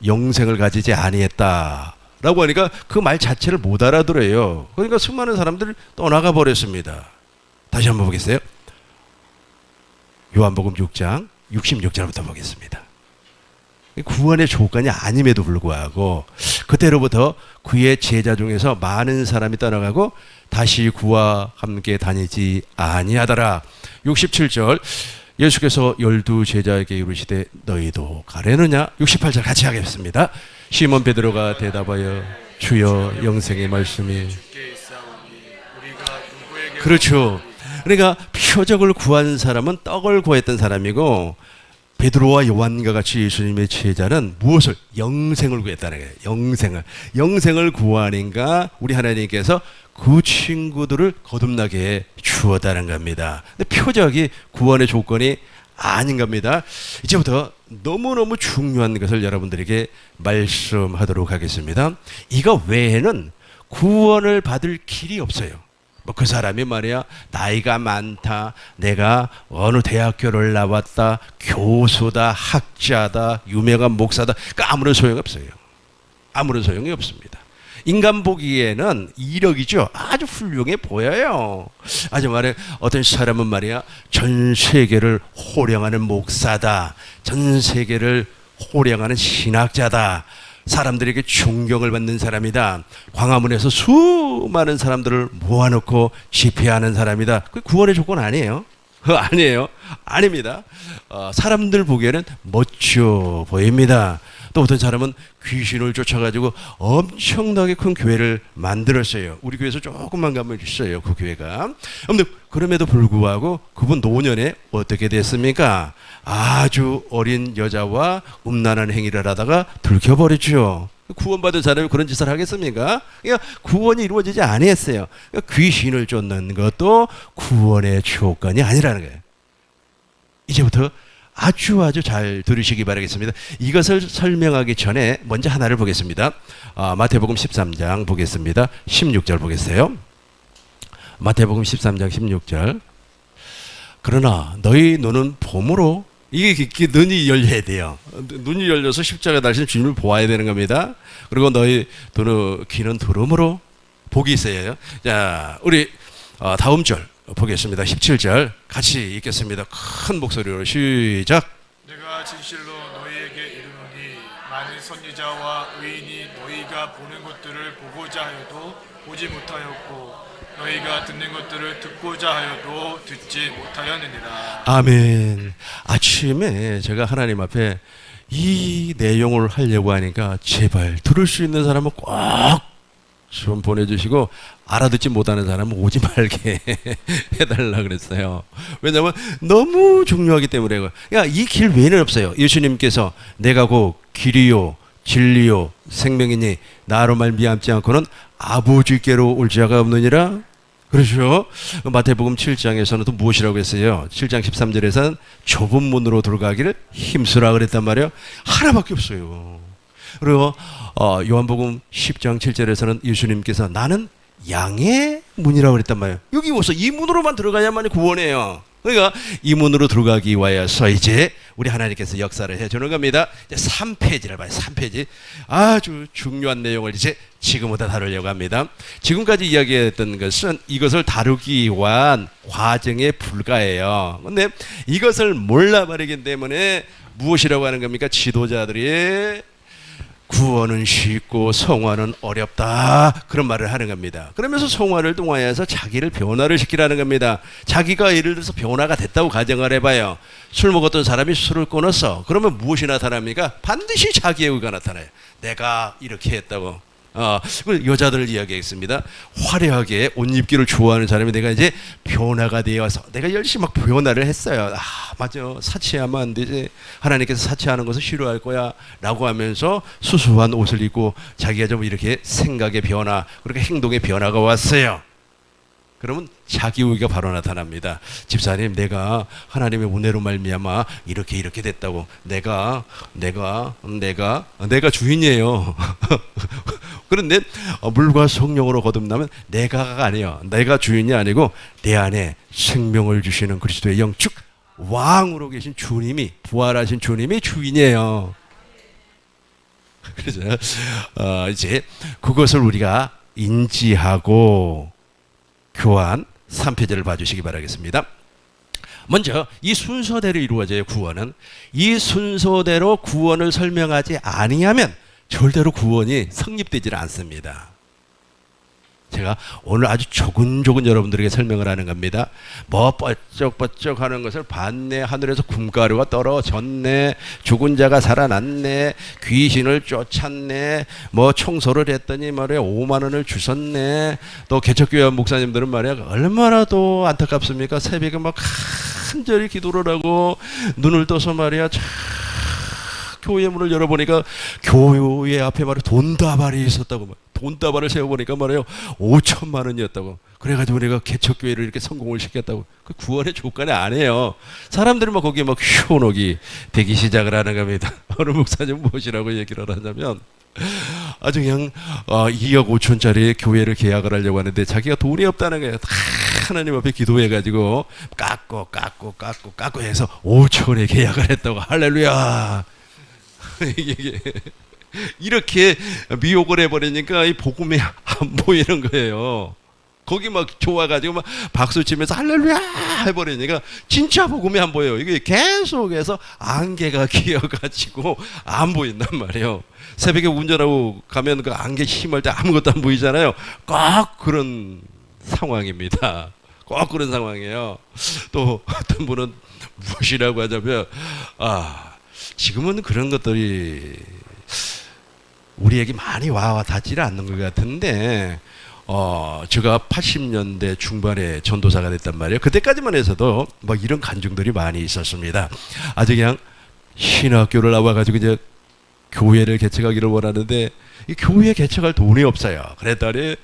A: 영생을 가지지 아니했다라고 하니까 그 말 자체를 못 알아들어요. 그러니까 수많은 사람들이 떠나가 버렸습니다. 다시 한번 보겠어요. 요한복음 6장 66절부터 보겠습니다. 구원의 조건이 아님에도 불구하고 그때로부터 그의 제자 중에서 많은 사람이 떠나가고 다시 그와 함께 다니지 아니하더라. 67절 예수께서 12 제자에게 이르시되 너희도 가려느냐. 68절 같이 하겠습니다. 시몬 베드로가 대답하여 주여 영생의 말씀이 그렇죠. 그러니까 표적을 구한 사람은 떡을 구했던 사람이고 베드로와 요한과 같이 예수님의 제자는 무엇을? 영생을 구했다는 거예요. 영생을 구하니까 우리 하나님께서 그 친구들을 거듭나게 주었다는 겁니다. 근데 표적이 구원의 조건이 아닌 겁니다. 이제부터 너무너무 중요한 것을 여러분들에게 말씀하도록 하겠습니다. 이거 외에는 구원을 받을 길이 없어요. 뭐 그 사람이 말이야 나이가 많다, 내가 어느 대학교를 나왔다, 교수다, 학자다, 유명한 목사다, 그러니까 아무런 소용이 없어요. 아무런 소용이 없습니다. 인간 보기에는 이력이죠. 아주 훌륭해 보여요. 아주 말해 어떤 사람은 말이야 전 세계를 호령하는 목사다, 전 세계를 호령하는 신학자다, 사람들에게 존경을 받는 사람이다, 광화문에서 수많은 사람들을 모아놓고 집회하는 사람이다. 그 구원의 조건 아니에요. 아니에요. 아닙니다. 사람들 보기에는 멋져 보입니다. 또 어떤 사람은 귀신을 쫓아가지고 엄청나게 큰 교회를 만들었어요. 우리 교회에서 조금만 가면 있어요. 그 교회가. 아무튼 그럼에도 불구하고 그분 노년에 어떻게 됐습니까? 아주 어린 여자와 음란한 행위를 하다가 들켜버렸죠. 구원받은 사람이 그런 짓을 하겠습니까? 그러니까 구원이 이루어지지 아니했어요. 그러니까 귀신을 쫓는 것도 구원의 조건이 아니라는 거예요. 이제부터 아주 잘 들으시기 바라겠습니다. 이것을 설명하기 전에 먼저 하나를 보겠습니다. 마태복음 13장 보겠습니다. 16절 보겠어요. 마태복음 13장 16절. 그러나 너희 눈은 봄으로, 이게 눈이 열려야 돼요. 눈이 열려서 십자가 달신 주님을 보아야 되는 겁니다. 그리고 너희 귀는 들음으로 복이 있어야. 자, 우리 다음 절 보겠습니다. 17절 같이 읽겠습니다. 큰 목소리로 시작.
B: 내가 진실로 너희에게 이르노니 많은 선지자와 의인이 너희가 보는 것들을 보고자 하여도 보지 못하였고 너희가 듣는 것들을 듣고자 하여도 듣지 못하였느니라.
A: 아멘. 아침에 제가 하나님 앞에 이 내용을 하려고 하니까 제발 들을 수 있는 사람은 꼭 좀 보내주시고 알아듣지 못하는 사람은 오지 말게 해달라 그랬어요. 왜냐하면 너무 중요하기 때문에. 그러니까 이 길 외에는 없어요. 예수님께서 내가 곧 길이요 진리요 생명이니 나로 말미암지 않고는 아버지께로 올 자가 없느니라. 그렇죠. 마태복음 7장에서는 또 무엇이라고 했어요? 7장 13절에서는 좁은 문으로 들어가기를 힘쓰라 그랬단 말이에요. 하나밖에 없어요. 그리고 요한복음 10장 7절에서는 예수님께서 나는 양의 문이라고 그랬단 말이에요. 여기 와서 이 문으로만 들어가야만 구원해요. 그러니까 이 문으로 들어가기 위해서 이제 우리 하나님께서 역사를 해주는 겁니다. 이제 3페이지를 봐요. 3페이지. 아주 중요한 내용을 이제 지금부터 다루려고 합니다. 지금까지 이야기했던 것은 이것을 다루기 위한 과정에 불과해요. 그런데 이것을 몰라버리기 때문에 무엇이라고 하는 겁니까? 지도자들이 구원은 쉽고 성화는 어렵다, 그런 말을 하는 겁니다. 그러면서 성화를 통하여서 자기를 변화를 시키라는 겁니다. 자기가 예를 들어서 변화가 됐다고 가정을 해봐요. 술 먹었던 사람이 술을 끊었어. 그러면 무엇이 나타납니까? 반드시 자기의 의가 나타나요. 내가 이렇게 했다고. 여자들을 이야기했습니다. 화려하게 옷 입기를 좋아하는 사람이 내가 이제 변화가 되어서 내가 열심히 막 변화를 했어요. 맞아, 사치하면 안 되지, 하나님께서 사치하는 것을 싫어할 거야 라고 하면서 수수한 옷을 입고 자기가 좀 이렇게 생각의 변화, 그렇게 행동의 변화가 왔어요. 그러면 자기 의가 바로 나타납니다. 집사님, 내가 하나님의 은혜로 말미암아 이렇게 됐다고. 내가 주인이에요. 그런데 물과 성령으로 거듭나면 내가가 아니에요. 내가 주인이 아니고 내 안에 생명을 주시는 그리스도의 영, 즉 왕으로 계신 주님이, 부활하신 주님이 주인이에요. 그래서 이제 그것을 우리가 인지하고 교환 3페이지를 봐주시기 바라겠습니다. 먼저 이 순서대로 이루어져요. 구원은 이 순서대로 구원을 설명하지 아니하면 절대로 구원이 성립되질 않습니다. 제가 오늘 아주 조근조근 여러분들에게 설명을 하는 겁니다. 뭐 뻐쩍뻐쩍 하는 것을 봤네, 하늘에서 굼가루가 떨어졌네, 죽은 자가 살아났네, 귀신을 쫓았네, 뭐 청소를 했더니 말이야 5만 원을 주셨네. 또 개척교회 목사님들은 말이야 얼마나 또 안타깝습니까? 새벽에 막 간절히 기도를 하고 눈을 떠서 말이야 교회 문을 열어보니까 교회 앞에 말이야 돈다발이 있었다고. 돈다발을 세워보니까 말이에요 5천만 원이었다고. 그래가지고 내가 개척교회를 이렇게 성공을 시켰다고. 그 구원의 조건이 아니에요. 사람들이 막 거기에 막 효록이 되기 시작을 하는 겁니다. 어느 목사님 무엇이라고 얘기를 하냐면 아주 그냥 2억 5천짜리 교회를 계약을 하려고 하는데 자기가 돈이 없다는 거예요. 다 하나님 앞에 기도해가지고 깎고 해서 5천에 계약을 했다고. 할렐루야. 이게 이렇게 미혹을 해버리니까 이 복음이 안 보이는 거예요. 거기 막 좋아가지고 막 박수치면서 할렐루야 해버리니까 진짜 복음이 안 보여요. 이게 계속해서 안개가 끼어가지고 안 보인단 말이에요. 새벽에 운전하고 가면 그 안개 심을 때 아무것도 안 보이잖아요. 꼭 그런 상황입니다. 꼭 그런 상황이에요. 또 어떤 분은 무엇이라고 하자면 지금은 그런 것들이 우리에게 많이 와 닿지를 않는 것 같은데 제가 80년대 중반에 전도사가 됐단 말이에요. 그때까지만 해서도 뭐 이런 간증들이 많이 있었습니다. 아주 그냥 신학교를 나와가지고 이제 교회를 개척하기를 원하는데 이 교회 개척할 돈이 없어요. 그랬더니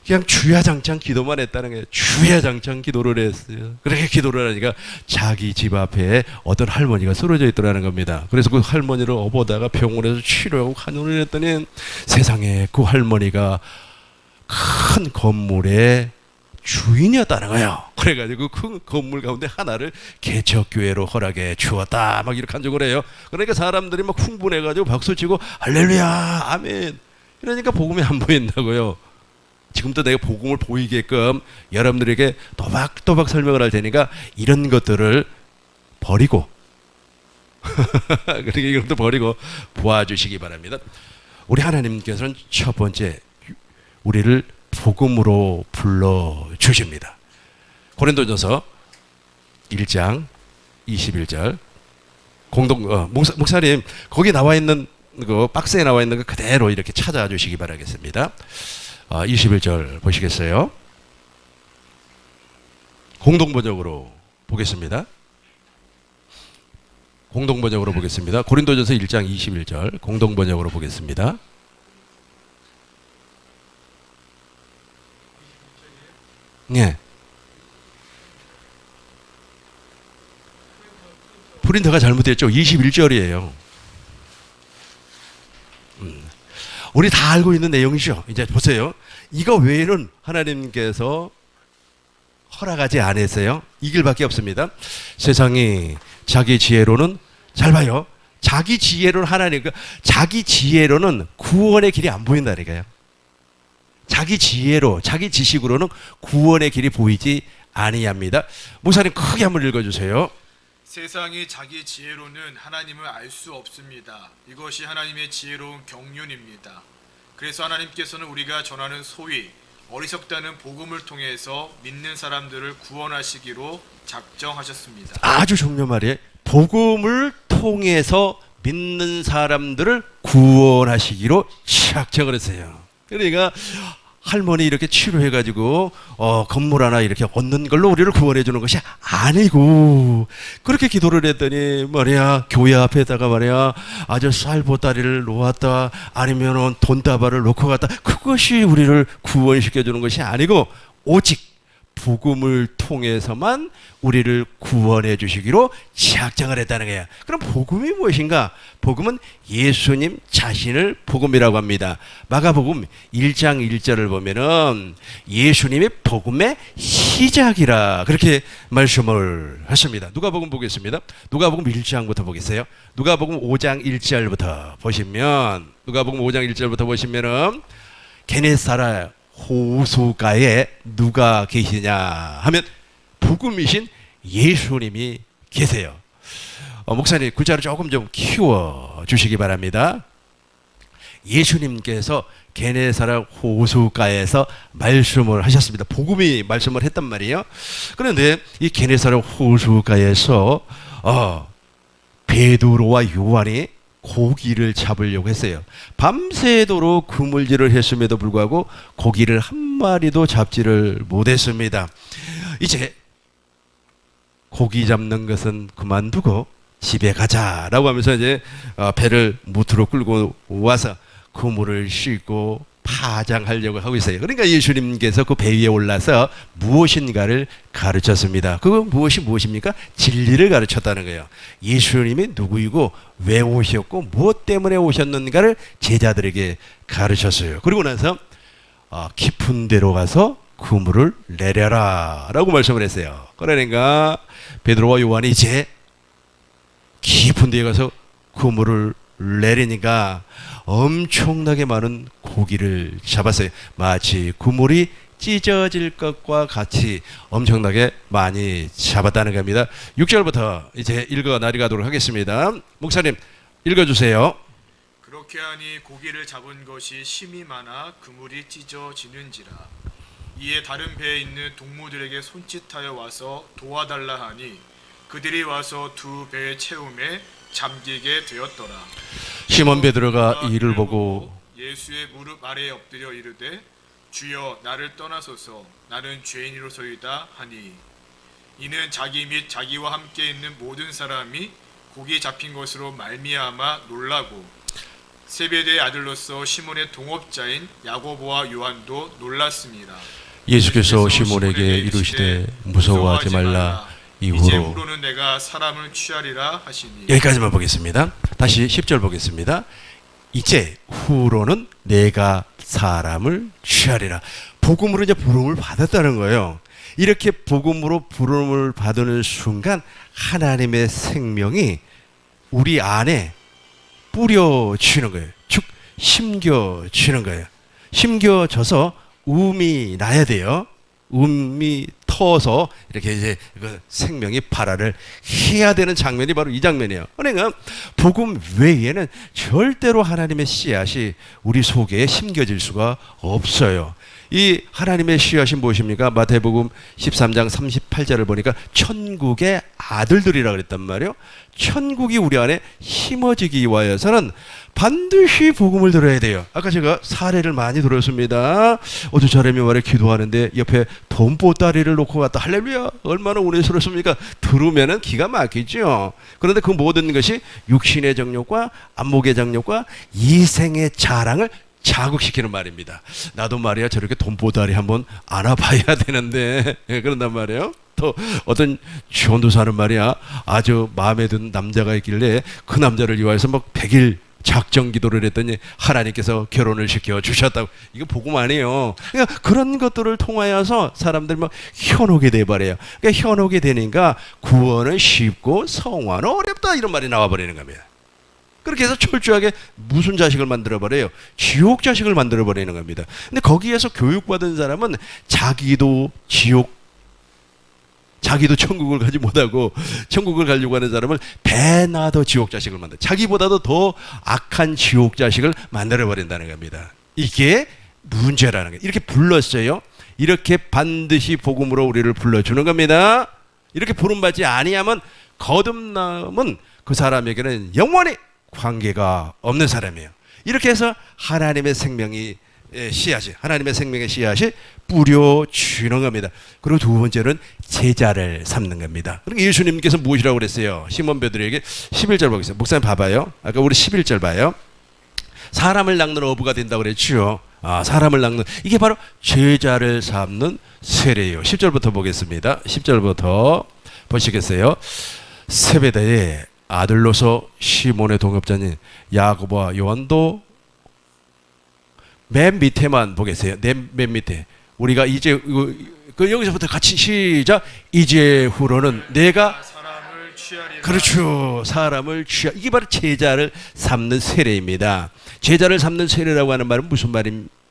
A: 그냥 주야장창 기도만 했다는 거예요. 주야장창 기도를 했어요. 그렇게 기도를 하니까 자기 집 앞에 어떤 할머니가 쓰러져 있더라는 겁니다. 그래서 그 할머니를 업어다가 병원에서 치료하고 간호를 했더니 세상에 그 할머니가 큰 건물의 주인이었다는 거예요. 그래가지고 그 건물 가운데 하나를 개척교회로 허락해 주었다. 막 이렇게 간증을 해요. 그러니까 사람들이 막 흥분해가지고 박수치고 할렐루야 아멘. 이러니까 복음이 안 보인다고요. 지금도 내가 복음을 보이게끔 여러분들에게 또박또박 설명을 할 테니까 이런 것들을 버리고 그러니까 이것도 버리고 보아주시기 바랍니다. 우리 하나님께서는 첫 번째 우리를 복음으로 불러주십니다. 고린도전서 1장 21절 목사님 거기 나와 있는 그 박스에 나와 있는 거 그대로 이렇게 찾아주시기 바라겠습니다. 21절 보시겠어요? 공동번역으로 보겠습니다. 공동번역으로 보겠습니다. 고린도전서 1장 21절 공동번역으로 보겠습니다. 네. 프린터가 잘못됐죠. 21절이에요. 우리 다 알고 있는 내용이죠. 이제 보세요. 이거 외에는 하나님께서 허락하지 않으세요. 이 길밖에 없습니다. 세상이 자기 지혜로는 잘 봐요. 자기 지혜로는 하나님 자기 지혜로는 구원의 길이 안 보인다니까요. 자기 지혜로 자기 지식으로는 구원의 길이 보이지 아니합니다. 목사님 크게 한번 읽어주세요.
B: 세상이 자기 지혜로는 하나님을 알 수 없습니다. 이것이 하나님의 지혜로운 경륜입니다. 그래서 하나님께서는 우리가 전하는 소위 어리석다는 복음을 통해서 믿는 사람들을 구원하시기로 작정하셨습니다.
A: 아주 중요한 말이에요. 복음을 통해서 믿는 사람들을 구원하시기로 작정을 했어요. 그러니까 할머니 이렇게 치료해가지고 건물 하나 이렇게 얻는 걸로 우리를 구원해 주는 것이 아니고 그렇게 기도를 했더니 말이야 교회 앞에다가 말이야 아주 쌀보따리를 놓았다 아니면은 돈다발을 놓고 갔다 그것이 우리를 구원시켜 주는 것이 아니고 오직 복음을 통해서만 우리를 구원해 주시기로 작정을 했다는 거예요. 그럼 복음이 무엇인가? 복음은 예수님 자신을 복음이라고 합니다. 마가복음 1장 1절을 보면은 예수님의 복음의 시작이라 그렇게 말씀을 하십니다. 누가복음 보겠습니다. 누가복음 1장부터 보겠어요. 누가복음 5장 1절부터 보시면 누가복음 5장 1절부터 보시면은 게네사라 호수가에 누가 계시냐 하면 복음이신 예수님이 계세요. 목사님 글자를 조금 좀 키워 주시기 바랍니다. 예수님께서 게네사렛 호수가에서 말씀을 하셨습니다. 복음이 말씀을 했단 말이에요. 그런데 이 게네사렛 호수가에서 베드로와 요한이 고기를 잡으려고 했어요. 밤새도록 그물질을 했음에도 불구하고 고기를 한 마리도 잡지를 못했습니다. 이제 고기 잡는 것은 그만두고 집에 가자라고 하면서 이제 배를 무트로 끌고 와서 그물을 싣고 파장하려고 하고 있어요. 그러니까 예수님께서 그 배 위에 올라서 무엇인가를 가르쳤습니다. 그건 무엇입니까? 진리를 가르쳤다는 거예요. 예수님이 누구이고 왜 오셨고 무엇 때문에 오셨는가를 제자들에게 가르쳤어요. 그리고 나서 깊은 데로 가서 그물을 내려라 라고 말씀을 했어요. 그러니까 베드로와 요한이 이제 깊은 데에 가서 그물을 내리니까 엄청나게 많은 고기를 잡았어요. 마치 그물이 찢어질 것과 같이 엄청나게 많이 잡았다는 겁니다. 6절부터 이제 읽어 나가도록 하겠습니다. 목사님 읽어주세요.
B: 그렇게 하니 고기를 잡은 것이 심이 많아 그물이 찢어지는지라. 이에 다른 배에 있는 동무들에게 손짓하여 와서 도와달라 하니 그들이 와서 두 배의 채움에 잠기게 되었더라.
A: 시몬 베드로가 이를 보고
B: 예수의 무릎 아래에 엎드려 이르되 주여 나를 떠나소서 나는 죄인이로소이다 하니 이는 자기 및 자기와 함께 있는 모든 사람이 고기 잡힌 것으로 말미암아 놀라고 세베대의 아들로서 시몬의 동업자인 야고보와 요한도 놀랐습니다.
A: 예수께서 시몬에게 이르시되 무서워하지 말라.
B: 이후로는 내가 사람을 취하리라 하시니.
A: 여기까지만 보겠습니다. 다시 10절 보겠습니다. 이제 후로는 내가 사람을 취하리라. 복음으로 이제 부름을 받았다는 거예요. 이렇게 복음으로 부름을 받는 순간 하나님의 생명이 우리 안에 뿌려지는 거예요. 즉 심겨지는 거예요. 심겨져서 음이 나야 돼요. 음이 터서 이렇게 이제 그 생명이 발화를 해야 되는 장면이 바로 이 장면이에요. 그러니까 복음 외에는 절대로 하나님의 씨앗이 우리 속에 심겨질 수가 없어요. 이 하나님의 씨앗이 무엇입니까? 마태복음 13장 38절을 보니까 천국의 아들들이라고 그랬단 말이에요. 천국이 우리 안에 심어지기 위하여서는 반드시 복음을 들어야 돼요. 아까 제가 사례를 많이 들었습니다. 어떤 사람이 말에 기도하는데 옆에 돈보따리를 놓고 갔다. 할렐루야, 얼마나 은혜스럽습니까? 들으면은 기가 막히죠. 그런데 그 모든 것이 육신의 정욕과 안목의 정욕과 이생의 자랑을 자극시키는 말입니다. 나도 말이야 저렇게 돈보따리 한번 안아봐야 되는데 그런단 말이에요. 또 어떤 전도사는 말이야 아주 마음에 든 남자가 있길래 그 남자를 위하여서 막 100일 작정 기도를 했더니 하나님께서 결혼을 시켜 주셨다고. 이거 복음 아니에요. 그러니까 그런 것들을 통하여서 사람들이 막 현혹이 돼버려요. 그러니까 현혹이 되니까 구원은 쉽고 성화는 어렵다 이런 말이 나와버리는 겁니다. 그렇게 해서 철저하게 무슨 자식을 만들어버려요? 지옥 자식을 만들어버리는 겁니다. 근데 거기에서 교육받은 사람은 자기도 천국을 가지 못하고 천국을 가려고 하는 사람을 배나 더 지옥 자식을 만들어, 자기보다도 더 악한 지옥 자식을 만들어버린다는 겁니다. 이게 문제라는 거예요. 이렇게 불렀어요. 이렇게 반드시 복음으로 우리를 불러주는 겁니다. 이렇게 부름받지 아니하면 거듭남은 그 사람에게는 영원히 관계가 없는 사람이에요. 이렇게 해서 하나님의 생명의 씨앗이 뿌려주는 겁니다. 그리고 두 번째는 제자를 삼는 겁니다. 그러니까 예수님께서 무엇이라고 그랬어요? 시몬 베드로에게 11절 보겠습니다. 목사님 봐봐요. 아까 우리 11절 봐요. 사람을 낚는 어부가 된다고 그랬죠. 사람을 낚는, 이게 바로 제자를 삼는 세례예요. 10절부터 보겠습니다. 10절부터 보시겠어요? 세베대의 아들로서 시몬의 동업자인 야고보와 요한도 맨 밑에만 보겠어요. 맨 밑에 우리가 이제 여기서부터 같이 시작. 이제 후로는 내가
B: 사람을 취하리라.
A: 그렇죠. 이게 바로 제자를 삼는 세례입니다. 제자를 삼는 세례라고 하는 말은 무슨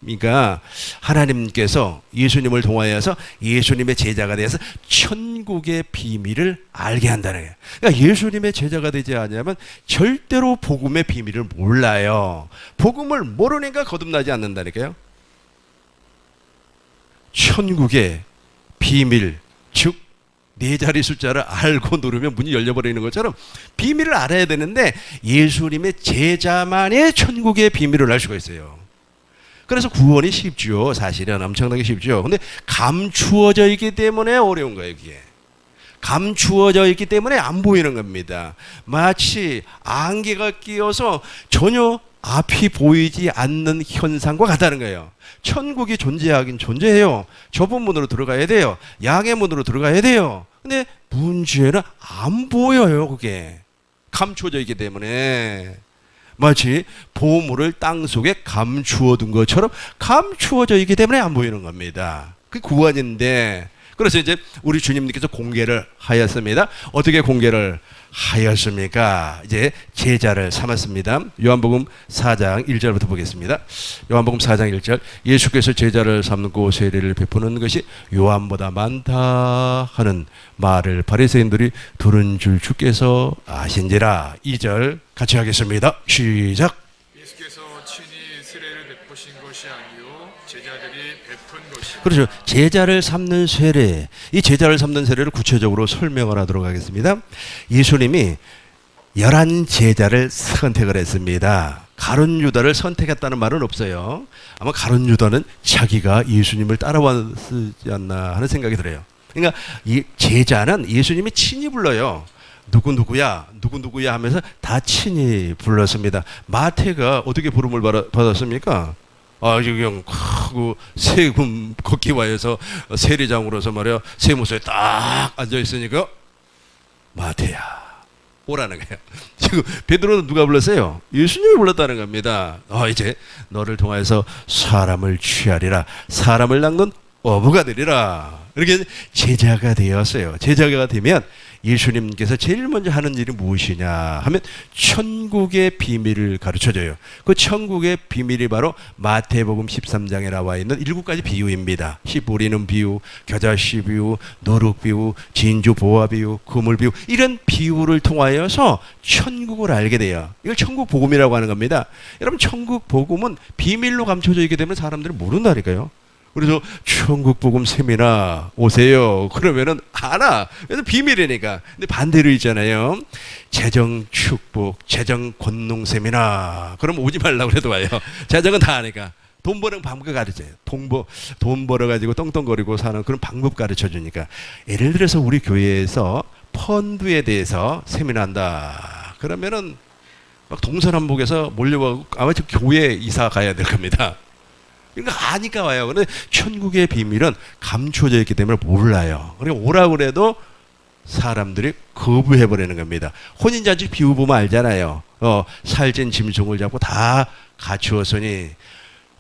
A: 그러니까 하나님께서 예수님을 통하여서 예수님의 제자가 되어서 천국의 비밀을 알게 한다는 거예요. 그러니까 예수님의 제자가 되지 않으면 절대로 복음의 비밀을 몰라요. 복음을 모르니까 거듭나지 않는다니까요. 천국의 비밀, 즉 네 자리 숫자를 알고 누르면 문이 열려버리는 것처럼 비밀을 알아야 되는데 예수님의 제자만의 천국의 비밀을 알 수가 있어요. 그래서 구원이 쉽죠. 사실은 엄청나게 쉽죠. 근데 감추어져 있기 때문에 어려운 거예요. 이게 감추어져 있기 때문에 안 보이는 겁니다. 마치 안개가 끼어서 전혀 앞이 보이지 않는 현상과 같다는 거예요. 천국이 존재하긴 존재해요. 좁은 문으로 들어가야 돼요. 양의 문으로 들어가야 돼요. 근데 문제는 안 보여요. 그게 감추어져 있기 때문에 마치 보물을 땅속에 감추어 둔 것처럼 감추어져 있기 때문에 안 보이는 겁니다. 그게 구원인데, 그래서 이제 우리 주님께서 공개를 하였습니다. 어떻게 공개를 하였습니까? 이제 제자를 삼았습니다. 요한복음 4장 1절부터 보겠습니다. 요한복음 4장 1절, 예수께서 제자를 삼고 세례를 베푸는 것이 요한보다 많다 하는 말을 바리새인들이 들은 줄 주께서 아신지라. 2절 같이 하겠습니다. 시작.
B: 예수께서 친히 세례를 베푸신 것이 아니요 제자들이 베푼 것이요.
A: 그렇죠. 제자를 삼는 세례. 이 제자를 삼는 세례를 구체적으로 설명을 하도록 하겠습니다. 예수님이 11 제자를 선택을 했습니다. 가룟 유다를 선택했다는 말은 없어요. 아마 가룟 유다는 자기가 예수님을 따라왔지 않나 하는 생각이 들어요. 그러니까 이 제자는 예수님이 친히 불러요. 누구누구야 하면서 다 친히 불렀습니다. 마태가 어떻게 부름을 받았습니까? 그냥 크고 세금 걷기와에서 세리장으로서 말이야 세무소에 딱 앉아 있으니까 마태야 오라는 거예요. 지금 베드로는 누가 불렀어요? 예수님이 불렀다는 겁니다. 이제 너를 통하여서 사람을 취하리라. 사람을 낚는 어부가 되리라. 이렇게 제자가 되었어요. 제자가 되면 예수님께서 제일 먼저 하는 일이 무엇이냐 하면 천국의 비밀을 가르쳐줘요. 그 천국의 비밀이 바로 마태복음 13장에 나와 있는 7가지 비유입니다. 씨 뿌리는 비유, 겨자씨 비유, 노룩 비유, 진주 보화 비유, 그물 비유, 이런 비유를 통하여서 천국을 알게 돼요. 이걸 천국 복음이라고 하는 겁니다. 여러분, 천국 복음은 비밀로 감춰져 있기 때문에 사람들이 모른다니까요. 그래서 천국 복음 세미나 오세요. 그러면은 알아. 그래서 비밀이니까. 근데 반대로 있잖아요. 재정 축복, 재정 권능 세미나. 그럼 오지 말라고 해도 와요. 재정은 다 아니까. 돈 버는 방법 가르쳐요. 돈 벌어가지고 떵떵거리고 사는 그런 방법 가르쳐 주니까. 예를 들어서 우리 교회에서 펀드에 대해서 세미나한다. 그러면은 막 동서남북에서 몰려가고 아마 저 교회 이사 가야 될 겁니다. 그러니까 아니까 와요. 그런데 천국의 비밀은 감춰져 있기 때문에 몰라요. 그러니까 오라고 그래도 사람들이 거부해버리는 겁니다. 혼인잔치 비유 보면 알잖아요. 살찐 짐승을 잡고 다 갖추었으니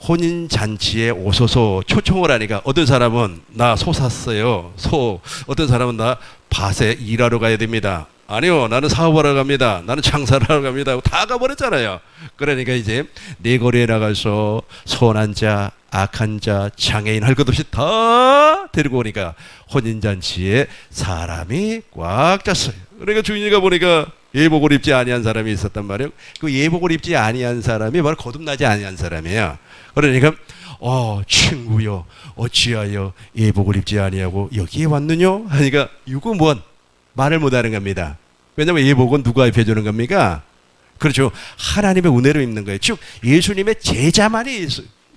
A: 혼인잔치에 오소서 초청을 하니까 어떤 사람은 나 소 샀어요. 소. 어떤 사람은 나 밭에 일하러 가야 됩니다. 아니요, 나는 사업하러 갑니다. 나는 장사를 하러 갑니다. 다 가버렸잖아요. 그러니까 이제 내 거리에 나가서 선한 자, 악한 자, 장애인 할 것 없이 다 데리고 오니까 혼인잔치에 사람이 꽉 찼어요. 그러니까 주인이가 보니까 예복을 입지 아니한 사람이 있었단 말이에요. 그 예복을 입지 아니한 사람이 바로 거듭나지 아니한 사람이에요. 그러니까 친구여 어찌하여 예복을 입지 아니하고 여기에 왔느냐 하니까 유구무원 말을 못하는 겁니다. 왜냐하면 예복은 누가 입혀주는 겁니까? 그렇죠. 하나님의 은혜로 입는 거예요. 즉 예수님의 제자만이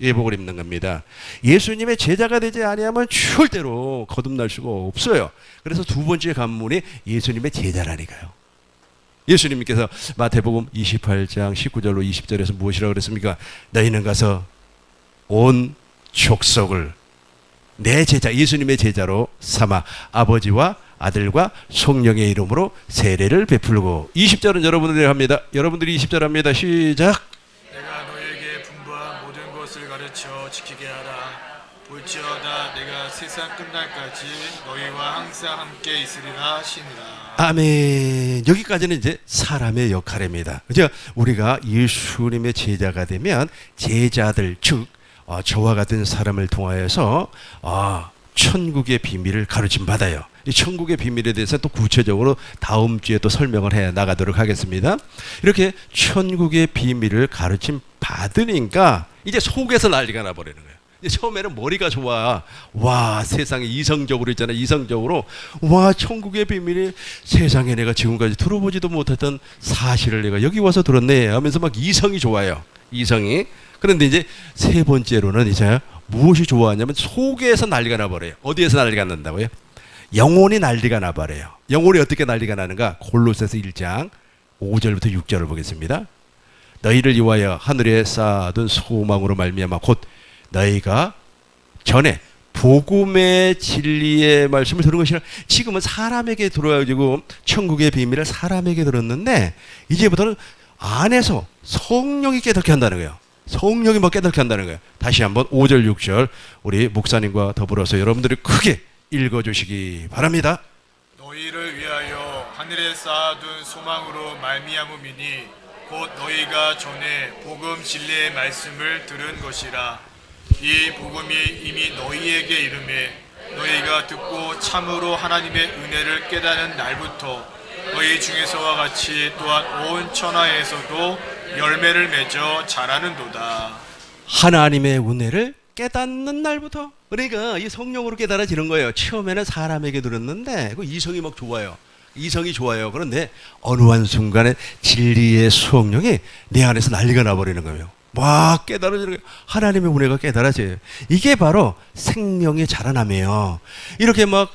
A: 예복을 입는 겁니다. 예수님의 제자가 되지 아니하면 절대로 거듭날 수가 없어요. 그래서 두 번째 관문이 예수님의 제자라니까요. 예수님께서 마태복음 28장 19절로 20절에서 무엇이라고 그랬습니까? 너희는 가서 온 족속을 내 제자, 예수님의 제자로 삼아 아버지와 아들과 성령의 이름으로 세례를 베풀고. 20절은 여러분들이 합니다. 여러분들이 20절 합니다. 시작.
B: 내가 너에게 분부한 모든 것을 가르쳐 지키게 하라. 볼지어다 내가 세상 끝날까지 너희와 항상 함께 있으리라 하시니라.
A: 아멘. 여기까지는 이제 사람의 역할입니다. 그죠? 우리가 예수님의 제자가 되면 제자들, 즉 저와 같은 사람을 통하여서 천국의 비밀을 가르침 받아요. 이 천국의 비밀에 대해서 또 구체적으로 다음 주에 또 설명을 해 나가도록 하겠습니다. 이렇게 천국의 비밀을 가르침 받으니까 이제 속에서 난리가 나버리는 거예요. 이제 처음에는 머리가 좋아. 와, 세상에 이성적으로 있잖아. 이성적으로. 와, 천국의 비밀이 세상에 내가 지금까지 들어보지도 못했던 사실을 내가 여기 와서 들었네 하면서 막 이성이 좋아요. 이성이. 그런데 이제 세 번째로는 이제 무엇이 좋아하냐면 속에서 난리가 나버려요. 어디에서 난리가 난다고요? 영혼이 난리가 나버려요. 영혼이 어떻게 난리가 나는가? 골로새서 1장 5절부터 6절을 보겠습니다. 너희를 위하여 하늘에 쌓아둔 소망으로 말미암아 곧 너희가 전에 복음의 진리의 말씀을 들은 것이라. 지금은 사람에게 들어가지고 천국의 비밀을 사람에게 들었는데 이제부터는 안에서 성령이 깨닫게 한다는 거예요. 성령이 뭐 깨닫게 한다는 거예요. 다시 한번 5절 6절 우리 목사님과 더불어서 여러분들이 크게 읽어주시기 바랍니다.
B: 너희를 위하여 하늘에 쌓아둔 소망으로 말미암음이니 곧 너희가 전에 복음 진리의 말씀을 들은 것이라. 이 복음이 이미 너희에게 이르매 너희가 듣고 참으로 하나님의 은혜를 깨닫는 날부터 너희 중에서와 같이 또한 온 천하에서도 열매를 맺어 자라는도다.
A: 하나님의 은혜를 깨닫는 날부터. 그러니까 이 성령으로 깨달아지는 거예요. 처음에는 사람에게 들었는데 그 이성이 막 좋아요. 이성이 좋아요. 그런데 어느 한 순간에 진리의 성령이 내 안에서 난리가 나버리는 거예요. 막 깨달아지는 거예요. 하나님의 은혜가 깨달아져요. 이게 바로 생명의 자라남이에요. 이렇게 막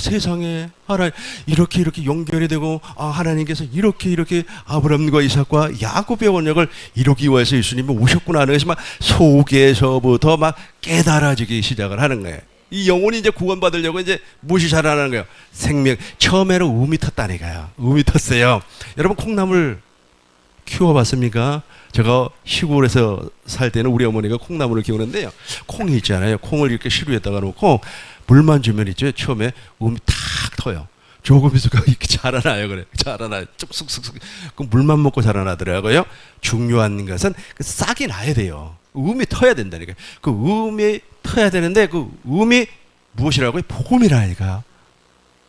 A: 세상에 하나님 이렇게 연결이 되고 하나님께서 이렇게 아브라함과 이삭과 야곱의 언약을 이루기 위해서 예수님이 오셨구나 하는 것이 막 속에서부터 막 깨달아지기 시작을 하는 거예요. 이 영혼이 이제 구원받으려고 이제 무엇이 자라나는 거예요? 생명. 처음에는 음이 텄다니까요. 음이 텄어요. 여러분 콩나물 키워봤습니까? 제가 시골에서 살 때는 우리 어머니가 콩나물을 키우는데요. 콩이 있잖아요. 콩을 이렇게 시루에다가 놓고 물만 주면 있죠. 처음에 음이 탁 터요. 조금 있으니까 이렇게 자라나요. 그래. 자라나요. 쑥쑥쑥쑥. 그 물만 먹고 자라나더라고요. 중요한 것은 그 싹이 나야 돼요. 음이 터야 된다니까. 그 음이 터야 되는데 그 음이 무엇이라고요? 복음이라니까.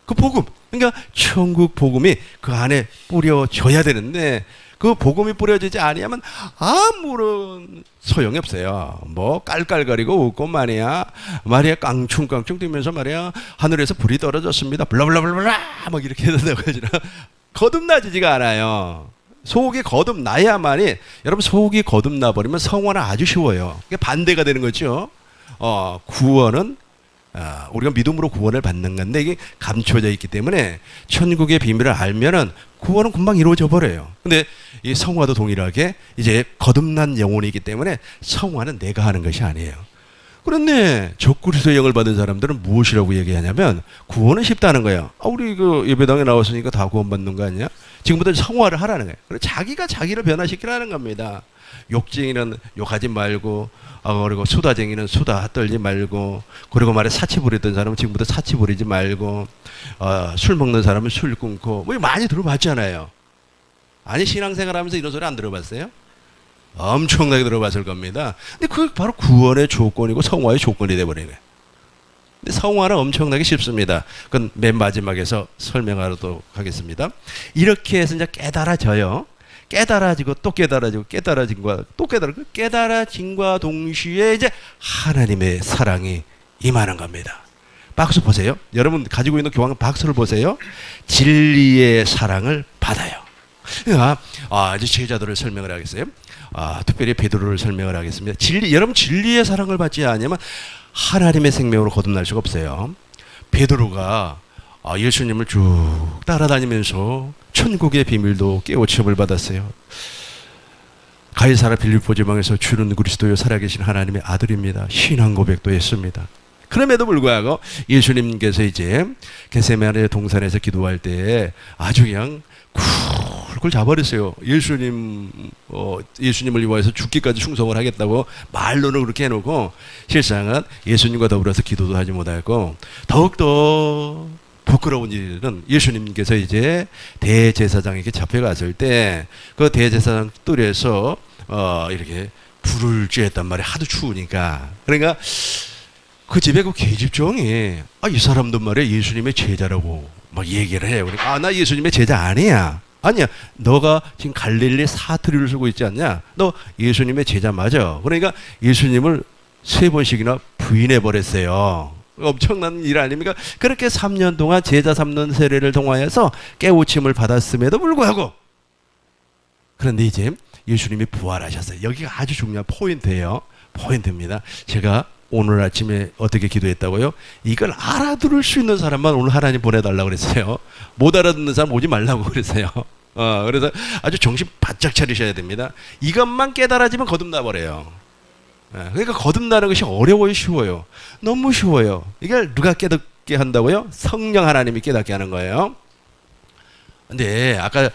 A: 그 복음. 그러니까 천국 복음이 그 안에 뿌려져야 되는데 그 복음이 뿌려지지 아니하면 아무런 소용이 없어요. 뭐 깔깔거리고 웃고 말이야 깡충깡충 뛰면서 말이야 하늘에서 불이 떨어졌습니다. 블라블라블라 막 이렇게 된다고 하지 거듭나지지가 않아요. 속이 거듭나야만이. 여러분 속이 거듭나버리면 성화는 아주 쉬워요. 이게 반대가 되는 거죠. 구원은 우리가 믿음으로 구원을 받는 건데 이게 감춰져 있기 때문에 천국의 비밀을 알면은 구원은 금방 이루어져 버려요. 근데 이 성화도 동일하게 이제 거듭난 영혼이기 때문에 성화는 내가 하는 것이 아니에요. 그런데 적그리스도의 영을 받은 사람들은 무엇이라고 얘기하냐면 구원은 쉽다는 거예요. 우리 그 예배당에 나왔으니까 다 구원받는 거 아니야? 지금부터 성화를 하라는 거예요. 그래서 자기가 자기를 변화시키라는 겁니다. 욕쟁이는 욕하지 말고 그리고 수다쟁이는 수다 떨지 말고 그리고 말에 사치 부리던 사람은 지금부터 사치 부리지 말고 술 먹는 사람은 술 끊고 뭐 많이 들어봤잖아요. 아니 신앙생활하면서 이런 소리 안 들어봤어요? 엄청나게 들어봤을 겁니다. 근데 그게 바로 구원의 조건이고 성화의 조건이 돼버리네. 근데 성화는 엄청나게 쉽습니다. 그건 맨 마지막에서 설명하도록 하겠습니다. 이렇게 해서 이제 깨달아져요. 깨달아지고 또 깨달아지고 깨달아진과 또 깨달아지고 깨달아진과 동시에 이제 하나님의 사랑이 임하는 겁니다. 박수 보세요. 여러분 가지고 있는 교황 박수를 보세요. 진리의 사랑을 받아요. 이제 제자들을 설명을 하겠어요. 특별히 베드로를 설명을 하겠습니다. 여러분 진리의 사랑을 받지 않으면 하나님의 생명으로 거듭날 수가 없어요. 베드로가 예수님을 쭉 따라다니면서 천국의 비밀도 깨우침을 받았어요. 가이사라 빌립보 지방에서 주는 그리스도요 살아계신 하나님의 아들입니다. 신앙 고백도 했습니다. 그럼에도 불구하고 예수님께서 이제 겟세마네 동산에서 기도할 때 아주 그냥 쿨쿨 자버렸어요. 예수님을 위해서 죽기까지 충성을 하겠다고 말로는 그렇게 해놓고 실상은 예수님과 더불어서 기도도 하지 못하고 더욱더 부끄러운 일은 예수님께서 이제 대제사장에게 잡혀갔을 때 그 대제사장 뜰에서 이렇게 불을 쬐었단 말이에요. 하도 추우니까. 그러니까 그 집에 그 계집종이 이 사람도 말이야 예수님의 제자라고 막 얘기를 해요. 그러니까 나 예수님의 제자 아니야. 아니야. 너가 지금 갈릴리 사투리를 쓰고 있지 않냐? 너 예수님의 제자 맞아. 그러니까 예수님을 3번씩이나 부인해 버렸어요. 엄청난 일 아닙니까? 그렇게 3년 동안 제자 삼는 세례를 통하여서 깨우침을 받았음에도 불구하고, 그런데 이제 예수님이 부활하셨어요. 여기가 아주 중요한 포인트예요. 포인트입니다. 제가 오늘 아침에 어떻게 기도했다고요? 이걸 알아들을 수 있는 사람만 오늘 하나님 보내달라고 그랬어요. 못 알아듣는 사람 오지 말라고 그랬어요. 그래서 아주 정신 바짝 차리셔야 됩니다. 이것만 깨달아지면 거듭나 버려요. 그러니까 거듭나는 것이 어려워요, 쉬워요? 너무 쉬워요. 이걸 누가 깨닫게 한다고요? 성령 하나님이 깨닫게 하는 거예요. 근데 아까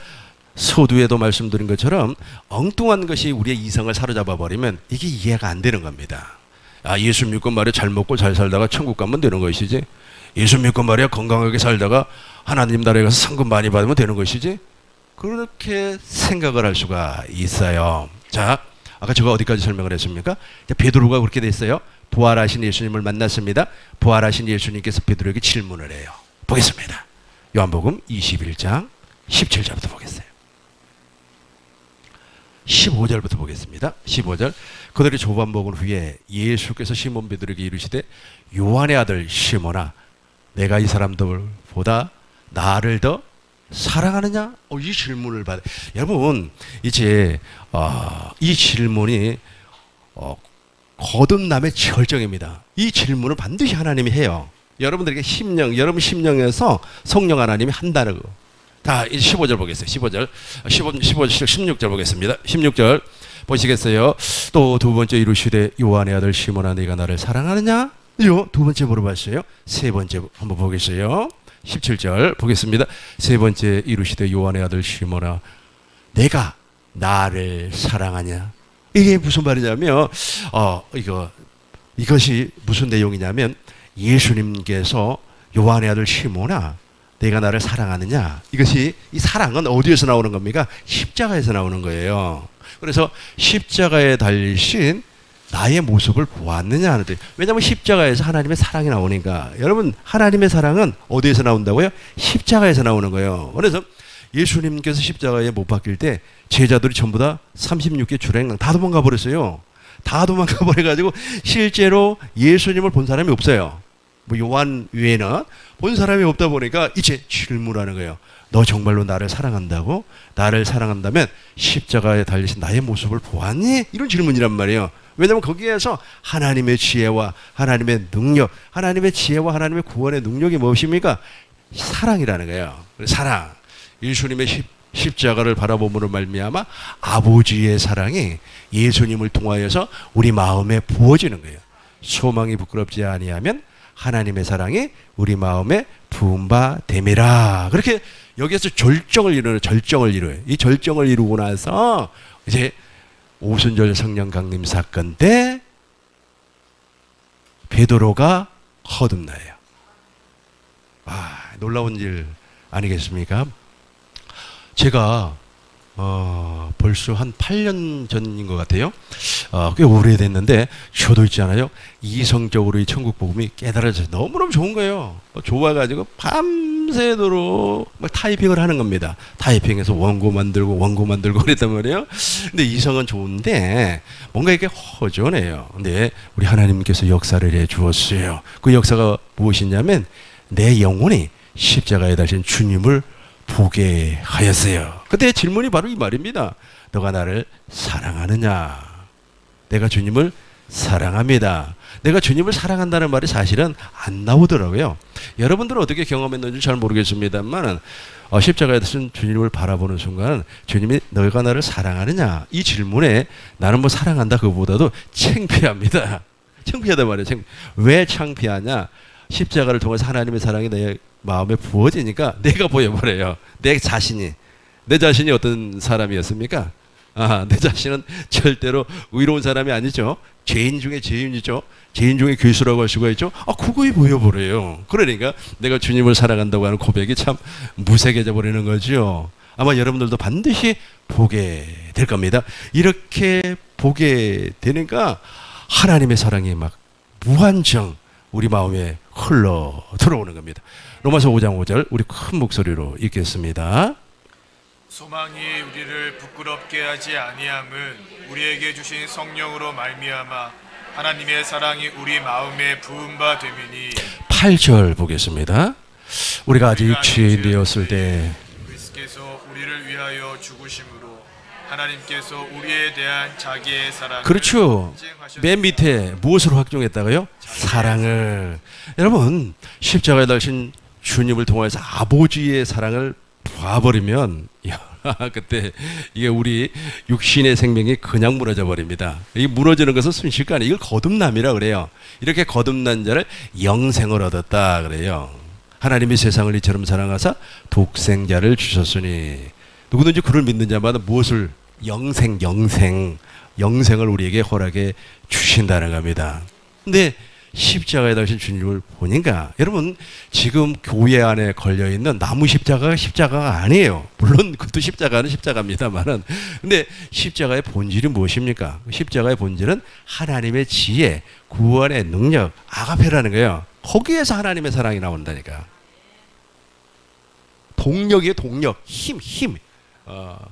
A: 서두에도 말씀드린 것처럼 엉뚱한 것이 우리의 이성을 사로잡아 버리면 이게 이해가 안 되는 겁니다. 예수 믿고 말이야 잘 먹고 잘 살다가 천국 가면 되는 것이지. 예수 믿고 말이야 건강하게 살다가 하나님 나라에 가서 상금 많이 받으면 되는 것이지. 그렇게 생각을 할 수가 있어요. 자, 아까 제가 어디까지 설명을 했습니까? 베드로가 그렇게 됐어요. 부활하신 예수님을 만났습니다. 부활하신 예수님께서 베드로에게 질문을 해요. 보겠습니다. 요한복음 21장 17절부터 보겠어요. 15절부터 보겠습니다. 15절. 그들이 조반 먹은 후에 예수께서 시몬 베드로에게 이르시되 요한의 아들 시몬아 내가 이 사람들보다 나를 더 사랑하느냐? 이 질문을 받아. 여러분 이제 이 질문이 거듭남의 절정입니다. 이 질문을 반드시 하나님이 해요. 여러분들에게 여러분 심령에서 성령 하나님이 한다는 거. 다 15절 보겠어요. 15절 16절 보겠습니다. 16절 보시겠어요? 또 두 번째 이르시되 요한의 아들 시몬아 네가 나를 사랑하느냐? 두 번째 물어봤어요. 세 번째 한번 보겠어요. 17절 보겠습니다. 세 번째 이르시되 요한의 아들 시몬아 내가 나를 사랑하냐? 이게 무슨 말이냐면 이것이 무슨 내용이냐면 예수님께서 요한의 아들 시몬아 내가 나를 사랑하느냐? 이것이 이 사랑은 어디에서 나오는 겁니까? 십자가에서 나오는 거예요. 그래서 십자가에 달리신 나의 모습을 보았느냐 하는데, 왜냐하면 십자가에서 하나님의 사랑이 나오니까. 여러분 하나님의 사랑은 어디에서 나온다고요? 십자가에서 나오는 거예요. 그래서 예수님께서 십자가에 못 박힐 때 제자들이 전부 다 36개 주랭랑 다 도망가 버렸어요. 다 도망가 버려가지고 실제로 예수님을 본 사람이 없어요. 뭐 요한 외에는 본 사람이 없다 보니까 이제 질문하는 거예요. 너 정말로 나를 사랑한다고? 나를 사랑한다면 십자가에 달리신 나의 모습을 보았니? 이런 질문이란 말이에요. 왜냐하면 거기에서 하나님의 지혜와 하나님의 능력, 하나님의 지혜와 하나님의 구원의 능력이 무엇입니까? 사랑이라는 거예요. 사랑. 예수님의 십자가를 바라봄으로 말미암아 아버지의 사랑이 예수님을 통하여서 우리 마음에 부어지는 거예요. 소망이 부끄럽지 아니하면 하나님의 사랑이 우리 마음에 부은 바 됨이라. 그렇게 여기에서 절정을 이루어요. 이 절정을 이루고 나서 이제 오순절 성령 강림 사건 때 베드로가 거듭나요. 놀라운 일 아니겠습니까? 제가 벌써 한 8년 전인 것 같아요. 꽤 오래됐는데 저도 있잖아요. 이성적으로 이 천국 복음이 깨달아져서 너무너무 좋은 거예요. 좋아가지고 밤새도록 막 타이핑을 하는 겁니다. 타이핑해서 원고 만들고 그랬단 말이에요. 근데 이성은 좋은데 뭔가 이게 허전해요. 근데 우리 하나님께서 역사를 해 주었어요. 그 역사가 무엇이냐면 내 영혼이 십자가에 달린 주님을 보게 하였어요. 그때 질문이 바로 이 말입니다. 너가 나를 사랑하느냐? 내가 주님을 사랑합니다. 내가 주님을 사랑한다는 말이 사실은 안 나오더라고요. 여러분들은 어떻게 경험했는지 잘 모르겠습니다만 십자가에 드신 주님을 바라보는 순간 주님이 너가 나를 사랑하느냐? 이 질문에 나는 뭐 사랑한다 그거보다도 창피합니다. 창피하단 말이에요. 왜 창피하냐? 십자가를 통해서 하나님의 사랑이 내 마음에 부어지니까 내가 보여버려요. 내 자신이 어떤 사람이었습니까? 내 자신은 절대로 의로운 사람이 아니죠. 죄인 중에 죄인이죠. 죄인 중에 괴수라고 할 수가 있죠. 그거에 보여버려요. 그러니까 내가 주님을 사랑한다고 하는 고백이 참 무색해져 버리는 거죠. 아마 여러분들도 반드시 보게 될 겁니다. 이렇게 보게 되니까 하나님의 사랑이 막 무한정 우리 마음에 흘러 들어오는 겁니다. 로마서 5장 5절 우리 큰 목소리로 읽겠습니다.
B: 소망이 우리를 부끄럽게 하지 아니함은 우리에게 주신 성령으로 말미암아 하나님의 사랑이 우리 마음에 부은 바 됨이니.
A: 8절 보겠습니다. 우리가 아직 죄인되었을 때
B: 그리스도께서 우리를 위하여 죽으심으로 하나님께서 우리에 대한 자기의 사랑을
A: 그렇죠.
B: 인증하셨습니다.
A: 맨 밑에 무엇으로 확정했다고요? 사랑을. 여러분 십자가에 달신 주님을 통해서 아버지의 사랑을 봐버리면 그때 이게 우리 육신의 생명이 그냥 무너져 버립니다. 이 무너지는 것은 순식간에 이걸 거듭남이라 그래요. 이렇게 거듭난 자를 영생을 얻었다 그래요. 하나님이 세상을 이처럼 사랑하사 독생자를 주셨으니 누구든지 그를 믿는 자마다 무엇을 영생을 우리에게 허락해 주신다는 겁니다. 근데 십자가에 달신 주님을 보니까 여러분 지금 교회 안에 걸려있는 나무 십자가가 십자가가 아니에요. 물론 그것도 십자가는 십자가입니다만은 근데 십자가의 본질이 무엇입니까? 십자가의 본질은 하나님의 지혜, 구원의 능력, 아가페라는 거예요. 거기에서 하나님의 사랑이 나온다니까. 동력이에요. 동력, 힘.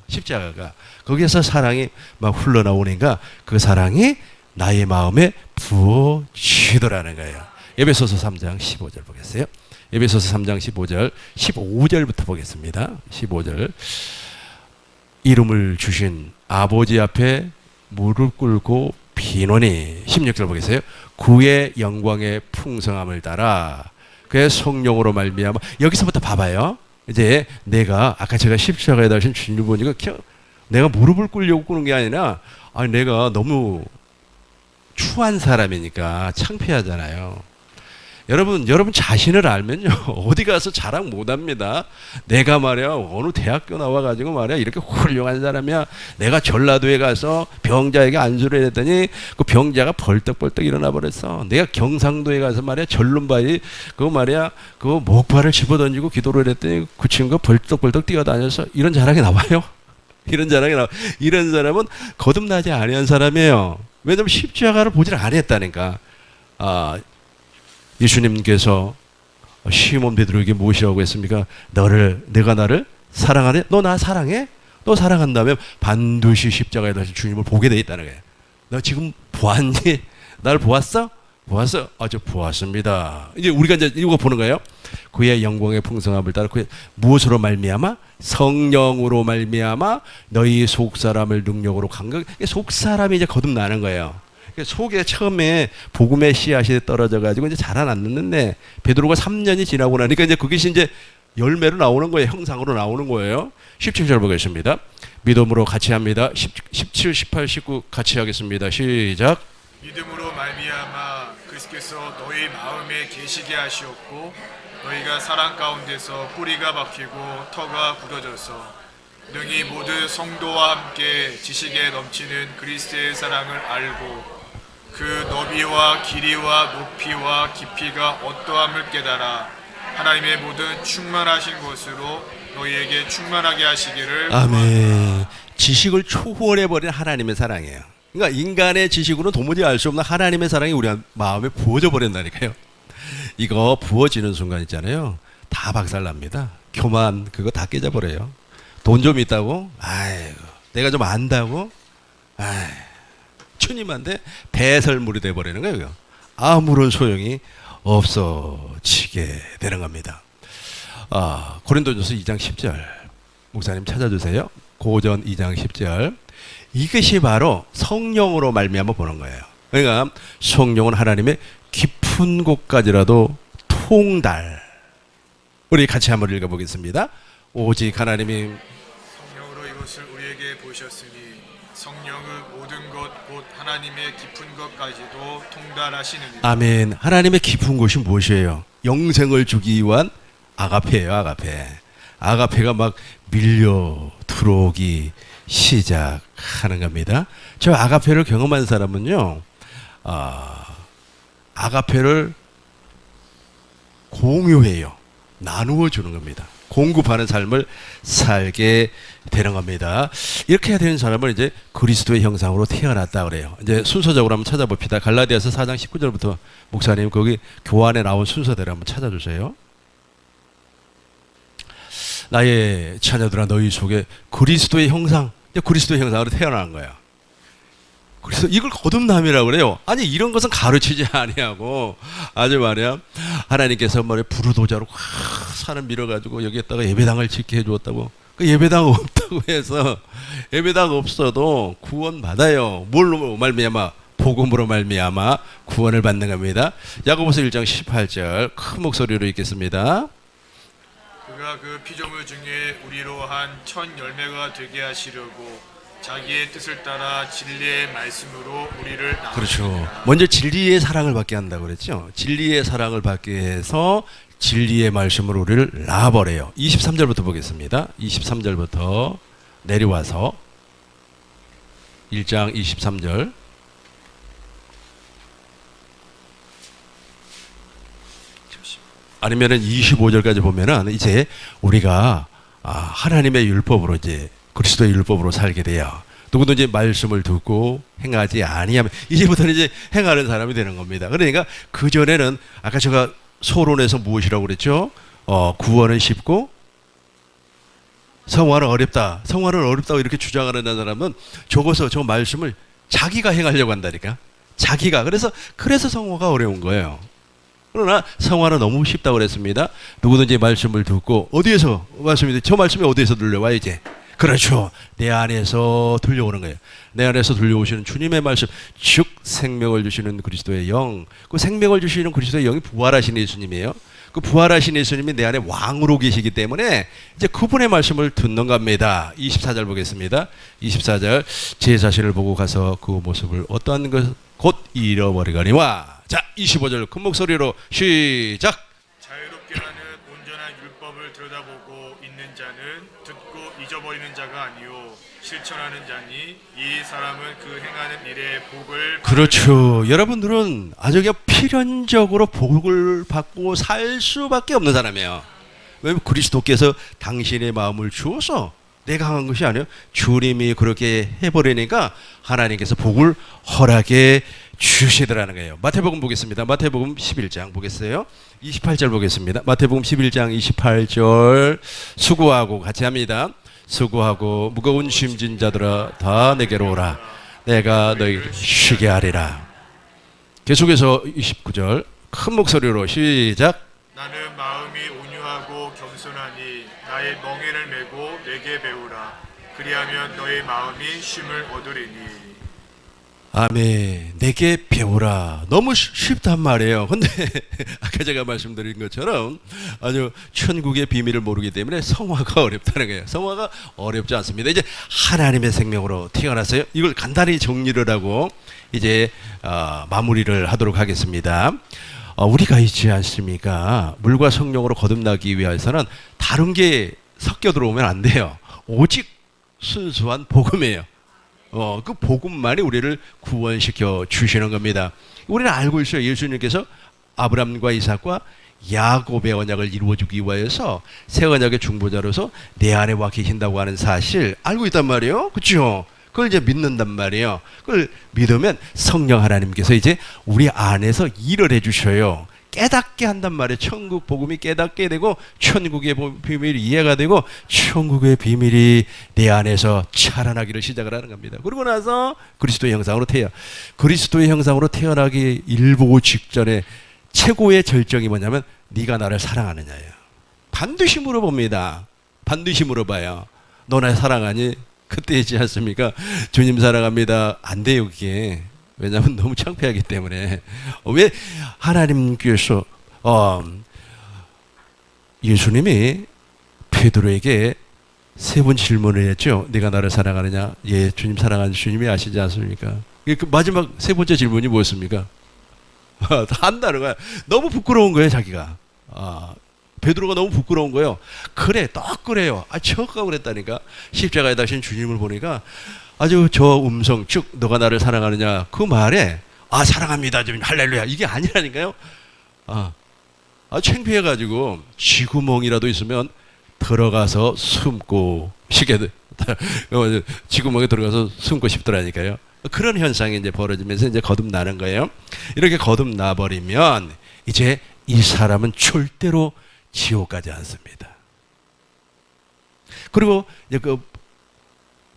A: 십자가가 거기에서 사랑이 막 흘러나오니까 그 사랑이 나의 마음에 부어지더라는 거예요. 에베소서 3장 15절 보겠어요. 에베소서 3장 15절 15절부터 보겠습니다. 15절 이름을 주신 아버지 앞에 무릎 꿇고 비노니 16절 보겠어요. 그의 영광의 풍성함을 따라 그의 성령으로 말미암아 여기서부터 봐봐요. 이제 내가 아까 제가 십자가에 달신 주님을 보니까 내가 무릎을 꿇려고 꿇는 게 아니라 내가 너무 추한 사람이니까 창피하잖아요. 여러분 자신을 알면요 어디 가서 자랑 못합니다. 내가 말이야 어느 대학교 나와가지고 말이야 이렇게 훌륭한 사람이야. 내가 전라도에 가서 병자에게 안수를 했더니 그 병자가 벌떡벌떡 일어나 버렸어. 내가 경상도에 가서 말이야 전론바위 그거 말이야 그 목발을 집어던지고 기도를 했더니 그 친구가 벌떡벌떡 뛰어다녀서 이런 자랑이 나와요. 이런 사람은 거듭나지 아니한 사람이에요. 왜냐하면 십자가를 보질 않았다니까. 예수님께서 시몬 베드로에게 무엇이라고 했습니까? 내가 나를 사랑하네? 너 나 사랑해? 너 사랑한다면 반드시 십자가에 달린 주님을 보게 돼 있다는 거예요. 너 지금 보았니? 나를 보았어? 보았어? 저 보았습니다. 이제 우리가 이제 이거 보는 거예요. 그의 영광의 풍성함을 따라 그의 무엇으로 말미암아? 성령으로 말미암아 너희 속 사람을 능력으로 강력. 속 사람이 이제 거듭나는 거예요. 속에 처음에 복음의 씨앗이 떨어져 가지고 이제 자라났는데 베드로가 3년이 지나고 나니까 이제 그것이 이제 열매로 나오는 거예요. 형상으로 나오는 거예요. 17절 보겠습니다. 믿음으로 같이 합니다. 17, 18, 19 같이 하겠습니다. 시작.
B: 믿음으로 말미암아 그리스도께서 너희 마음에 계시게 하시었고 너희가 사랑 가운데서 뿌리가 박히고 터가 굳어져서 능히 모든 성도와 함께 지식에 넘치는 그리스도의 사랑을 알고 그 너비와 길이와 높이와 깊이가 어떠함을 깨달아 하나님의 모든 충만하신 것으로 너희에게 충만하게 하시기를.
A: 아멘. 지식을 초월해버린 하나님의 사랑이에요. 그러니까 인간의 지식으로는 도무지 알 수 없는 하나님의 사랑이 우리 마음에 부어져 버린다니까요. 이거 부어지는 순간 있잖아요. 다 박살납니다. 교만 그거 다 깨져버려요. 돈 좀 있다고? 아이고 내가 좀 안다고? 주님한테 배설물이 돼버리는 거예요. 아무런 소용이 없어지게 되는 겁니다. 고린도전서 2장 10절 목사님 찾아주세요. 고전 2장 10절 이것이 바로 성령으로 말미암아 보는 거예요. 그러니까 성령은 하나님의 깊은 곳까지라도 통달. 우리 같이 한번 읽어보겠습니다. 오직 하나님이
B: 성령으로 이것을 우리에게 보셨으니 성령은 모든 것 곧 하나님의 깊은 것까지도 통달하시느니라.
A: 아멘. 하나님의 깊은 곳이 무엇이에요? 영생을 주기 위한 아가페예요. 아가페가 막 밀려 들어오기 시작하는 겁니다. 저 아가페를 경험한 사람은요, 아가페를 공유해요. 나누어 주는 겁니다. 공급하는 삶을 살게 되는 겁니다. 이렇게 해야 되는 사람은 이제 그리스도의 형상으로 태어났다 그래요. 이제 순서적으로 한번 찾아봅시다. 갈라디아서 4장 19절부터 목사님 거기 교환에 나온 순서대로 한번 찾아주세요. 나의 자녀들아 너희 속에 그리스도의 형상, 그리스도의 형상으로 태어난 거야. 그래서 이걸 거듭남이라고 그래요. 아니 이런 것은 가르치지 아니하고 아주 말이야 하나님께서 말이야 부르도자로 산을 밀어가지고 여기에다가 예배당을 짓게 해주었다고. 그 예배당 없다고 해서 예배당 없어도 구원 받아요. 뭘로 말미암아? 복음으로 말미암아 구원을 받는 겁니다. 야고보서 1장 18절 큰 목소리로 읽겠습니다.
B: 그가 그 피조물 중에 우리로 한 첫 열매가 되게 하시려고 자기의 뜻을 따라 진리의 말씀으로 우리를 낳으시니라.
A: 그렇죠. 먼저 진리의 사랑을 받게 한다고 그랬죠. 진리의 사랑을 받게 해서 진리의 말씀으로 우리를 낳아버려요. 23절부터 보겠습니다. 23절부터 내려와서 1장 23절 아니면은 25절까지 보면은 이제 우리가 하나님의 율법으로 이제 그리스도의 율법으로 살게 돼요. 누구든지 말씀을 듣고 행하지 아니하면 이제부터는 이제 행하는 사람이 되는 겁니다. 그러니까 그 전에는 아까 제가 소론에서 무엇이라고 그랬죠? 구원은 쉽고 성화는 어렵다. 성화는 어렵다고 이렇게 주장하는 사람은 적어서 저 말씀을 자기가 행하려고 한다니까. 자기가 그래서 성화가 어려운 거예요. 그러나 성화는 너무 쉽다고 그랬습니다. 누구든지 말씀을 듣고 어디에서 말씀이 저 말씀이 어디에서 들려와요 이제. 그렇죠. 내 안에서 들려오는 거예요. 내 안에서 들려오시는 주님의 말씀, 즉 생명을 주시는 그리스도의 영. 그 생명을 주시는 그리스도의 영이 부활하신 예수님이에요. 그 부활하신 예수님이 내 안에 왕으로 계시기 때문에 이제 그분의 말씀을 듣는 겁니다. 24절 보겠습니다. 24절 제 자신을 보고 가서 그 모습을 어떠한 것 곧 잃어버리거니와. 자 25절 큰 목소리로 시작.
B: 자유롭게 하는 온전한 율법을 들여다보고 있는 자는 듣고 잊어버리는 자가 아니요 실천하는 자니 이 사람은 그 행하는 일에 복을
A: 그렇죠. 여러분들은 아주 그냥 필연적으로 복을 받고 살 수밖에 없는 사람이에요. 왜냐하면 그리스도께서 당신의 마음을 주어서 내가 한 것이 아니에요. 주님이 그렇게 해버리니까 하나님께서 복을 허락해 주시더라는 거예요. 마태복음 보겠습니다. 마태복음 11장 보겠어요. 28절 보겠습니다. 마태복음 11장 28절 수고하고 같이 합니다. 수고하고 무거운 짐진 자들아 다 내게로 오라. 내가 너희를 쉬게 하리라. 계속해서 29절 큰 목소리로 시작.
B: 나는 마음이 온유하고 겸손하니 나의 멍에를 메고 내게 배우라. 그리하면 너의 마음이 쉼을 얻으리니.
A: 아멘. 내게 배우라. 너무 쉽단 말이에요. 근데 아까 제가 말씀드린 것처럼 아주 천국의 비밀을 모르기 때문에 성화가 어렵다는 거예요. 성화가 어렵지 않습니다. 이제 하나님의 생명으로 태어났어요. 이걸 간단히 정리를 하고 이제 마무리를 하도록 하겠습니다. 우리가 있지 않습니까? 물과 성령으로 거듭나기 위해서는 다른 게 섞여 들어오면 안 돼요. 오직 순수한 복음이에요. 그 복음만이 우리를 구원시켜 주시는 겁니다. 우리는 알고 있어요. 예수님께서 아브라함과 이삭과 야곱의 언약을 이루어주기 위해서 새 언약의 중보자로서 내 안에 와 계신다고 하는 사실 알고 있단 말이에요. 그렇죠? 그걸 이제 믿는단 말이에요. 그걸 믿으면 성령 하나님께서 이제 우리 안에서 일을 해주셔요. 깨닫게 한단 말이에요. 천국 복음이 깨닫게 되고 천국의 비밀이 이해가 되고 천국의 비밀이 내 안에서 자라나기를 시작을 하는 겁니다. 그러고 나서 그리스도의 형상으로 그리스도의 형상으로 태어나기 일보 직전에 최고의 절정이 뭐냐면 네가 나를 사랑하느냐예요. 반드시 물어봅니다. 반드시 물어봐요. 너 날 사랑하니? 그때이지 않습니까? 주님 사랑합니다. 안 돼요 그게. 왜냐하면 너무 창피하기 때문에. 왜 하나님께서 예수님이 베드로에게 세 번 질문을 했죠. 네가 나를 사랑하느냐? 예, 주님 사랑하는 주님이 아시지 않습니까? 그 마지막 세 번째 질문이 뭐였습니까? 다 한다는 거야. 너무 부끄러운 거예요 자기가. 베드로가 너무 부끄러운 거예요. 그래, 딱 그래요. 척하고 그랬다니까. 십자가에 다신 주님을 보니까 아주 저 음성, 즉 너가 나를 사랑하느냐 그 말에 사랑합니다 좀 할렐루야 이게 아니라니까요. 창피해가지고 쥐구멍이라도 있으면 들어가서 숨고 시계 지구멍에 들어가서 숨고 싶더라니까요. 그런 현상이 이제 벌어지면서 이제 거듭나는 거예요. 이렇게 거듭나 버리면 이제 이 사람은 절대로 지옥 가지 않습니다. 그리고 이제 그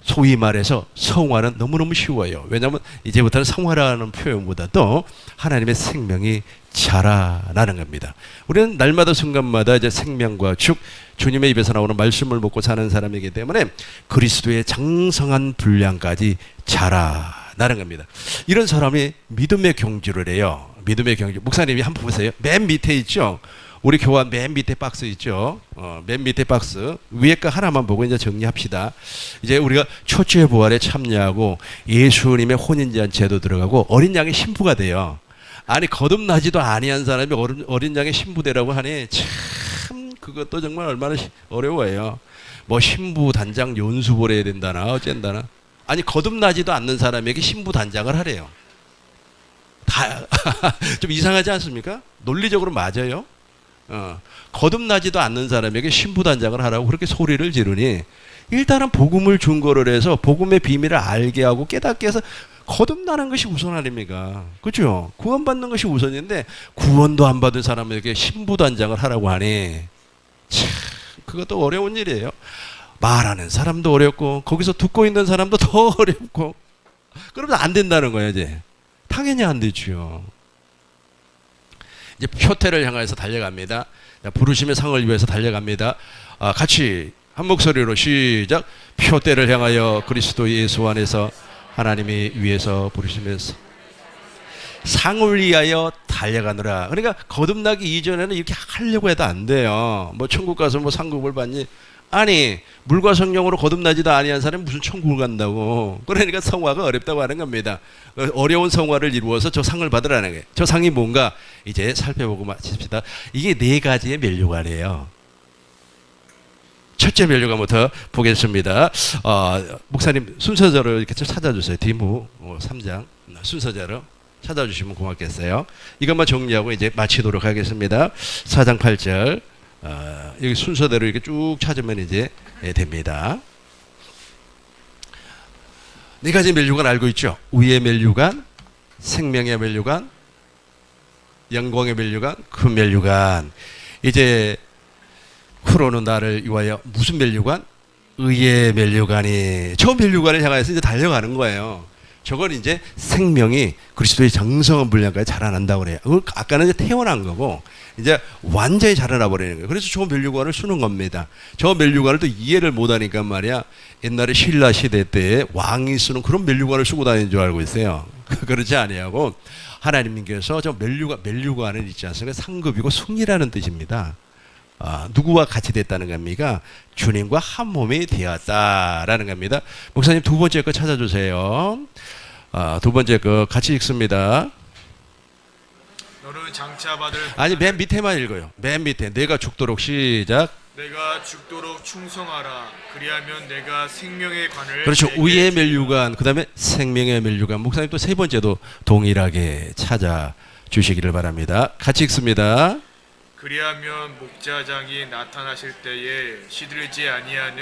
A: 소위 말해서 성화는 너무너무 쉬워요. 왜냐하면 이제부터는 성화라는 표현보다도 하나님의 생명이 자라나는 겁니다. 우리는 날마다 순간마다 이제 생명과 주님의 입에서 나오는 말씀을 먹고 사는 사람이기 때문에 그리스도의 장성한 분량까지 자라나는 겁니다. 이런 사람이 믿음의 경주를 해요. 믿음의 경주. 목사님이 한번 보세요. 맨 밑에 있죠. 우리 교환 맨 밑에 박스 있죠. 맨 밑에 박스 위에 거 하나만 보고 이제 정리합시다. 이제 우리가 초주의 부활에 참여하고 예수님의 혼인잔치에도 들어가고 어린 양의 신부가 돼요. 아니 거듭나지도 아니한 사람이 어린 양의 신부되라고 하니 참 그것도 정말 얼마나 어려워요. 뭐 신부 단장 연수를 해야 된다나 어쩐다나. 아니 거듭나지도 않는 사람에게 신부 단장을 하래요. 다 좀 이상하지 않습니까? 논리적으로 맞아요. 거듭나지도 않는 사람에게 신부단장을 하라고 그렇게 소리를 지르니 일단은 복음을 증거를 해서 복음의 비밀을 알게 하고 깨닫게 해서 거듭나는 것이 우선 아닙니까? 그렇죠? 구원받는 것이 우선인데 구원도 안 받은 사람에게 신부단장을 하라고 하니 참 그것도 어려운 일이에요. 말하는 사람도 어렵고 거기서 듣고 있는 사람도 더 어렵고 그러면 안 된다는 거예요. 이제 당연히 안 되죠. 이제 표태를 향해서 달려갑니다. 부르심의 상을 위해서 달려갑니다. 같이 한 목소리로 시작. 표대를 향하여 그리스도 예수 안에서 하나님이 위에서 부르시면서 상을 위하여 달려가느라. 그러니까 거듭나기 이전에는 이렇게 하려고 해도 안 돼요. 뭐 천국 가서 뭐 상급을 받니? 아니 물과 성령으로 거듭나지도 아니한 사람이 무슨 천국을 간다고. 그러니까 성화가 어렵다고 하는 겁니다. 어려운 성화를 이루어서 저 상을 받으라는 거예요. 저 상이 뭔가 이제 살펴보고 마칩시다. 이게 네 가지의 면류관이에요. 첫째 면류관부터 보겠습니다. 목사님 순서대로 이렇게 좀 찾아주세요. 디모 3장 순서대로 찾아주시면 고맙겠어요. 이것만 정리하고 이제 마치도록 하겠습니다. 4장 8절 여기 순서대로 이렇게 쭉 찾으면 이제 됩니다. 네 가지 면류관 알고 있죠? 의의 면류관, 생명의 면류관, 영광의 면류관, 그 면류관. 이제 쿠로는 나를 위하여 무슨 면류관? 의의 면류관이 저 면류관을 향해서 이제 달려가는 거예요. 저걸 이제 생명이 그리스도의 정성한 분량까지 자라난다고 그래요. 아까는 이제 태어난 거고 이제 완전히 자라나 버리는 거예요. 그래서 저 면류관을 쓰는 겁니다. 저 면류관을 또 이해를 못하니까 말이야. 옛날에 신라 시대 때 왕이 쓰는 그런 면류관을 쓰고 다니는 줄 알고 있어요. 그렇지 아니하고 하나님께서 저 면류관은 있지 않습니까? 상급이고 승이라는 뜻입니다. 누구와 같이 됐다는 겁니까? 주님과 한 몸이 되었다라는 겁니다. 목사님 두 번째 거 찾아주세요. 두 번째 거 같이 읽습니다.
B: 너는 장차 받을
A: 아니 맨 밑에만 읽어요. 맨 밑에 내가 죽도록 시작.
B: 내가 죽도록 충성하라. 그리하면 내가 생명의 관을
A: 그렇죠.
B: 내게
A: 의의
B: 주리라.
A: 면류관 그다음에 생명의 면류관. 목사님 또 세 번째도 동일하게 찾아주시기를 바랍니다. 같이 읽습니다.
B: 그리하면 목자장이 나타나실 때에 시들지 아니하는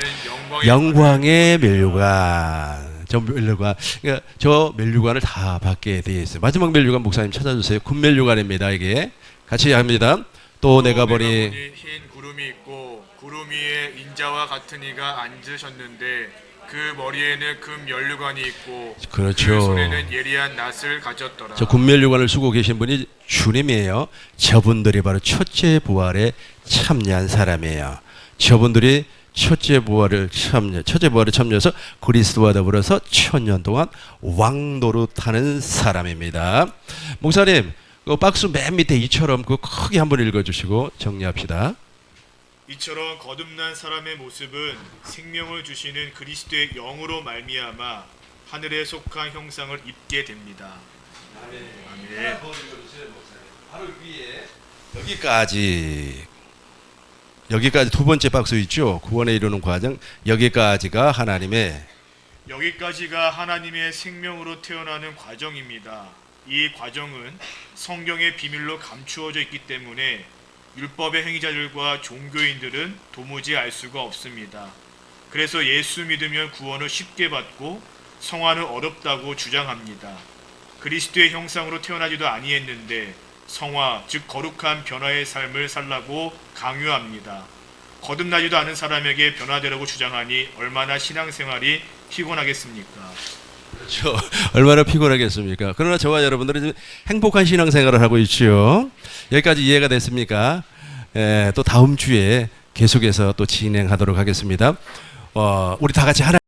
A: 영광의 면류관. 저 면류관. 그러니까 저 면류관을 다 받게 되어 있어요. 마지막 면류관 목사님 찾아주세요. 군면류관입니다. 이게 같이 합니다. 또 내가 보니
B: 흰 구름이 있고 구름 위에 인자와 같은 이가 앉으셨는데 그 머리에는 금 면류관이 있고
A: 그렇죠.
B: 그 손에는 예리한 낫을 가졌더라.
A: 저 군면류관을 쓰고 계신 분이 주님이에요. 저분들이 바로 첫째 부활에 참여한 사람이에요. 저분들이 첫째 부활에 참여해서 그리스도와 더불어서 1000년 동안 왕노릇하는 사람입니다. 목사님, 그 박스 맨 밑에 이처럼 그 크게 한번 읽어주시고 정리합시다.
B: 이처럼 거듭난 사람의 모습은 생명을 주시는 그리스도의 영으로 말미암아 하늘에 속한 형상을 입게 됩니다. 아멘.
A: 바로 위에 여기까지 두 번째 박스 있죠. 구원에 이르는 과정. 여기까지가 하나님의
B: 생명으로 태어나는 과정입니다. 이 과정은 성경의 비밀로 감추어져 있기 때문에 율법의 행위자들과 종교인들은 도무지 알 수가 없습니다. 그래서 예수 믿으면 구원을 쉽게 받고 성화는 어렵다고 주장합니다. 그리스도의 형상으로 태어나지도 아니했는데 성화, 즉 거룩한 변화의 삶을 살라고 강요합니다. 거듭나지도 않은 사람에게 변화되라고 주장하니 얼마나 신앙생활이 피곤하겠습니까?
A: 그렇죠. 얼마나 피곤하겠습니까? 그러나 저와 여러분들은 지금 행복한 신앙생활을 하고 있지요. 여기까지 이해가 됐습니까? 또 다음 주에 계속해서 또 진행하도록 하겠습니다. 우리 다 같이 하나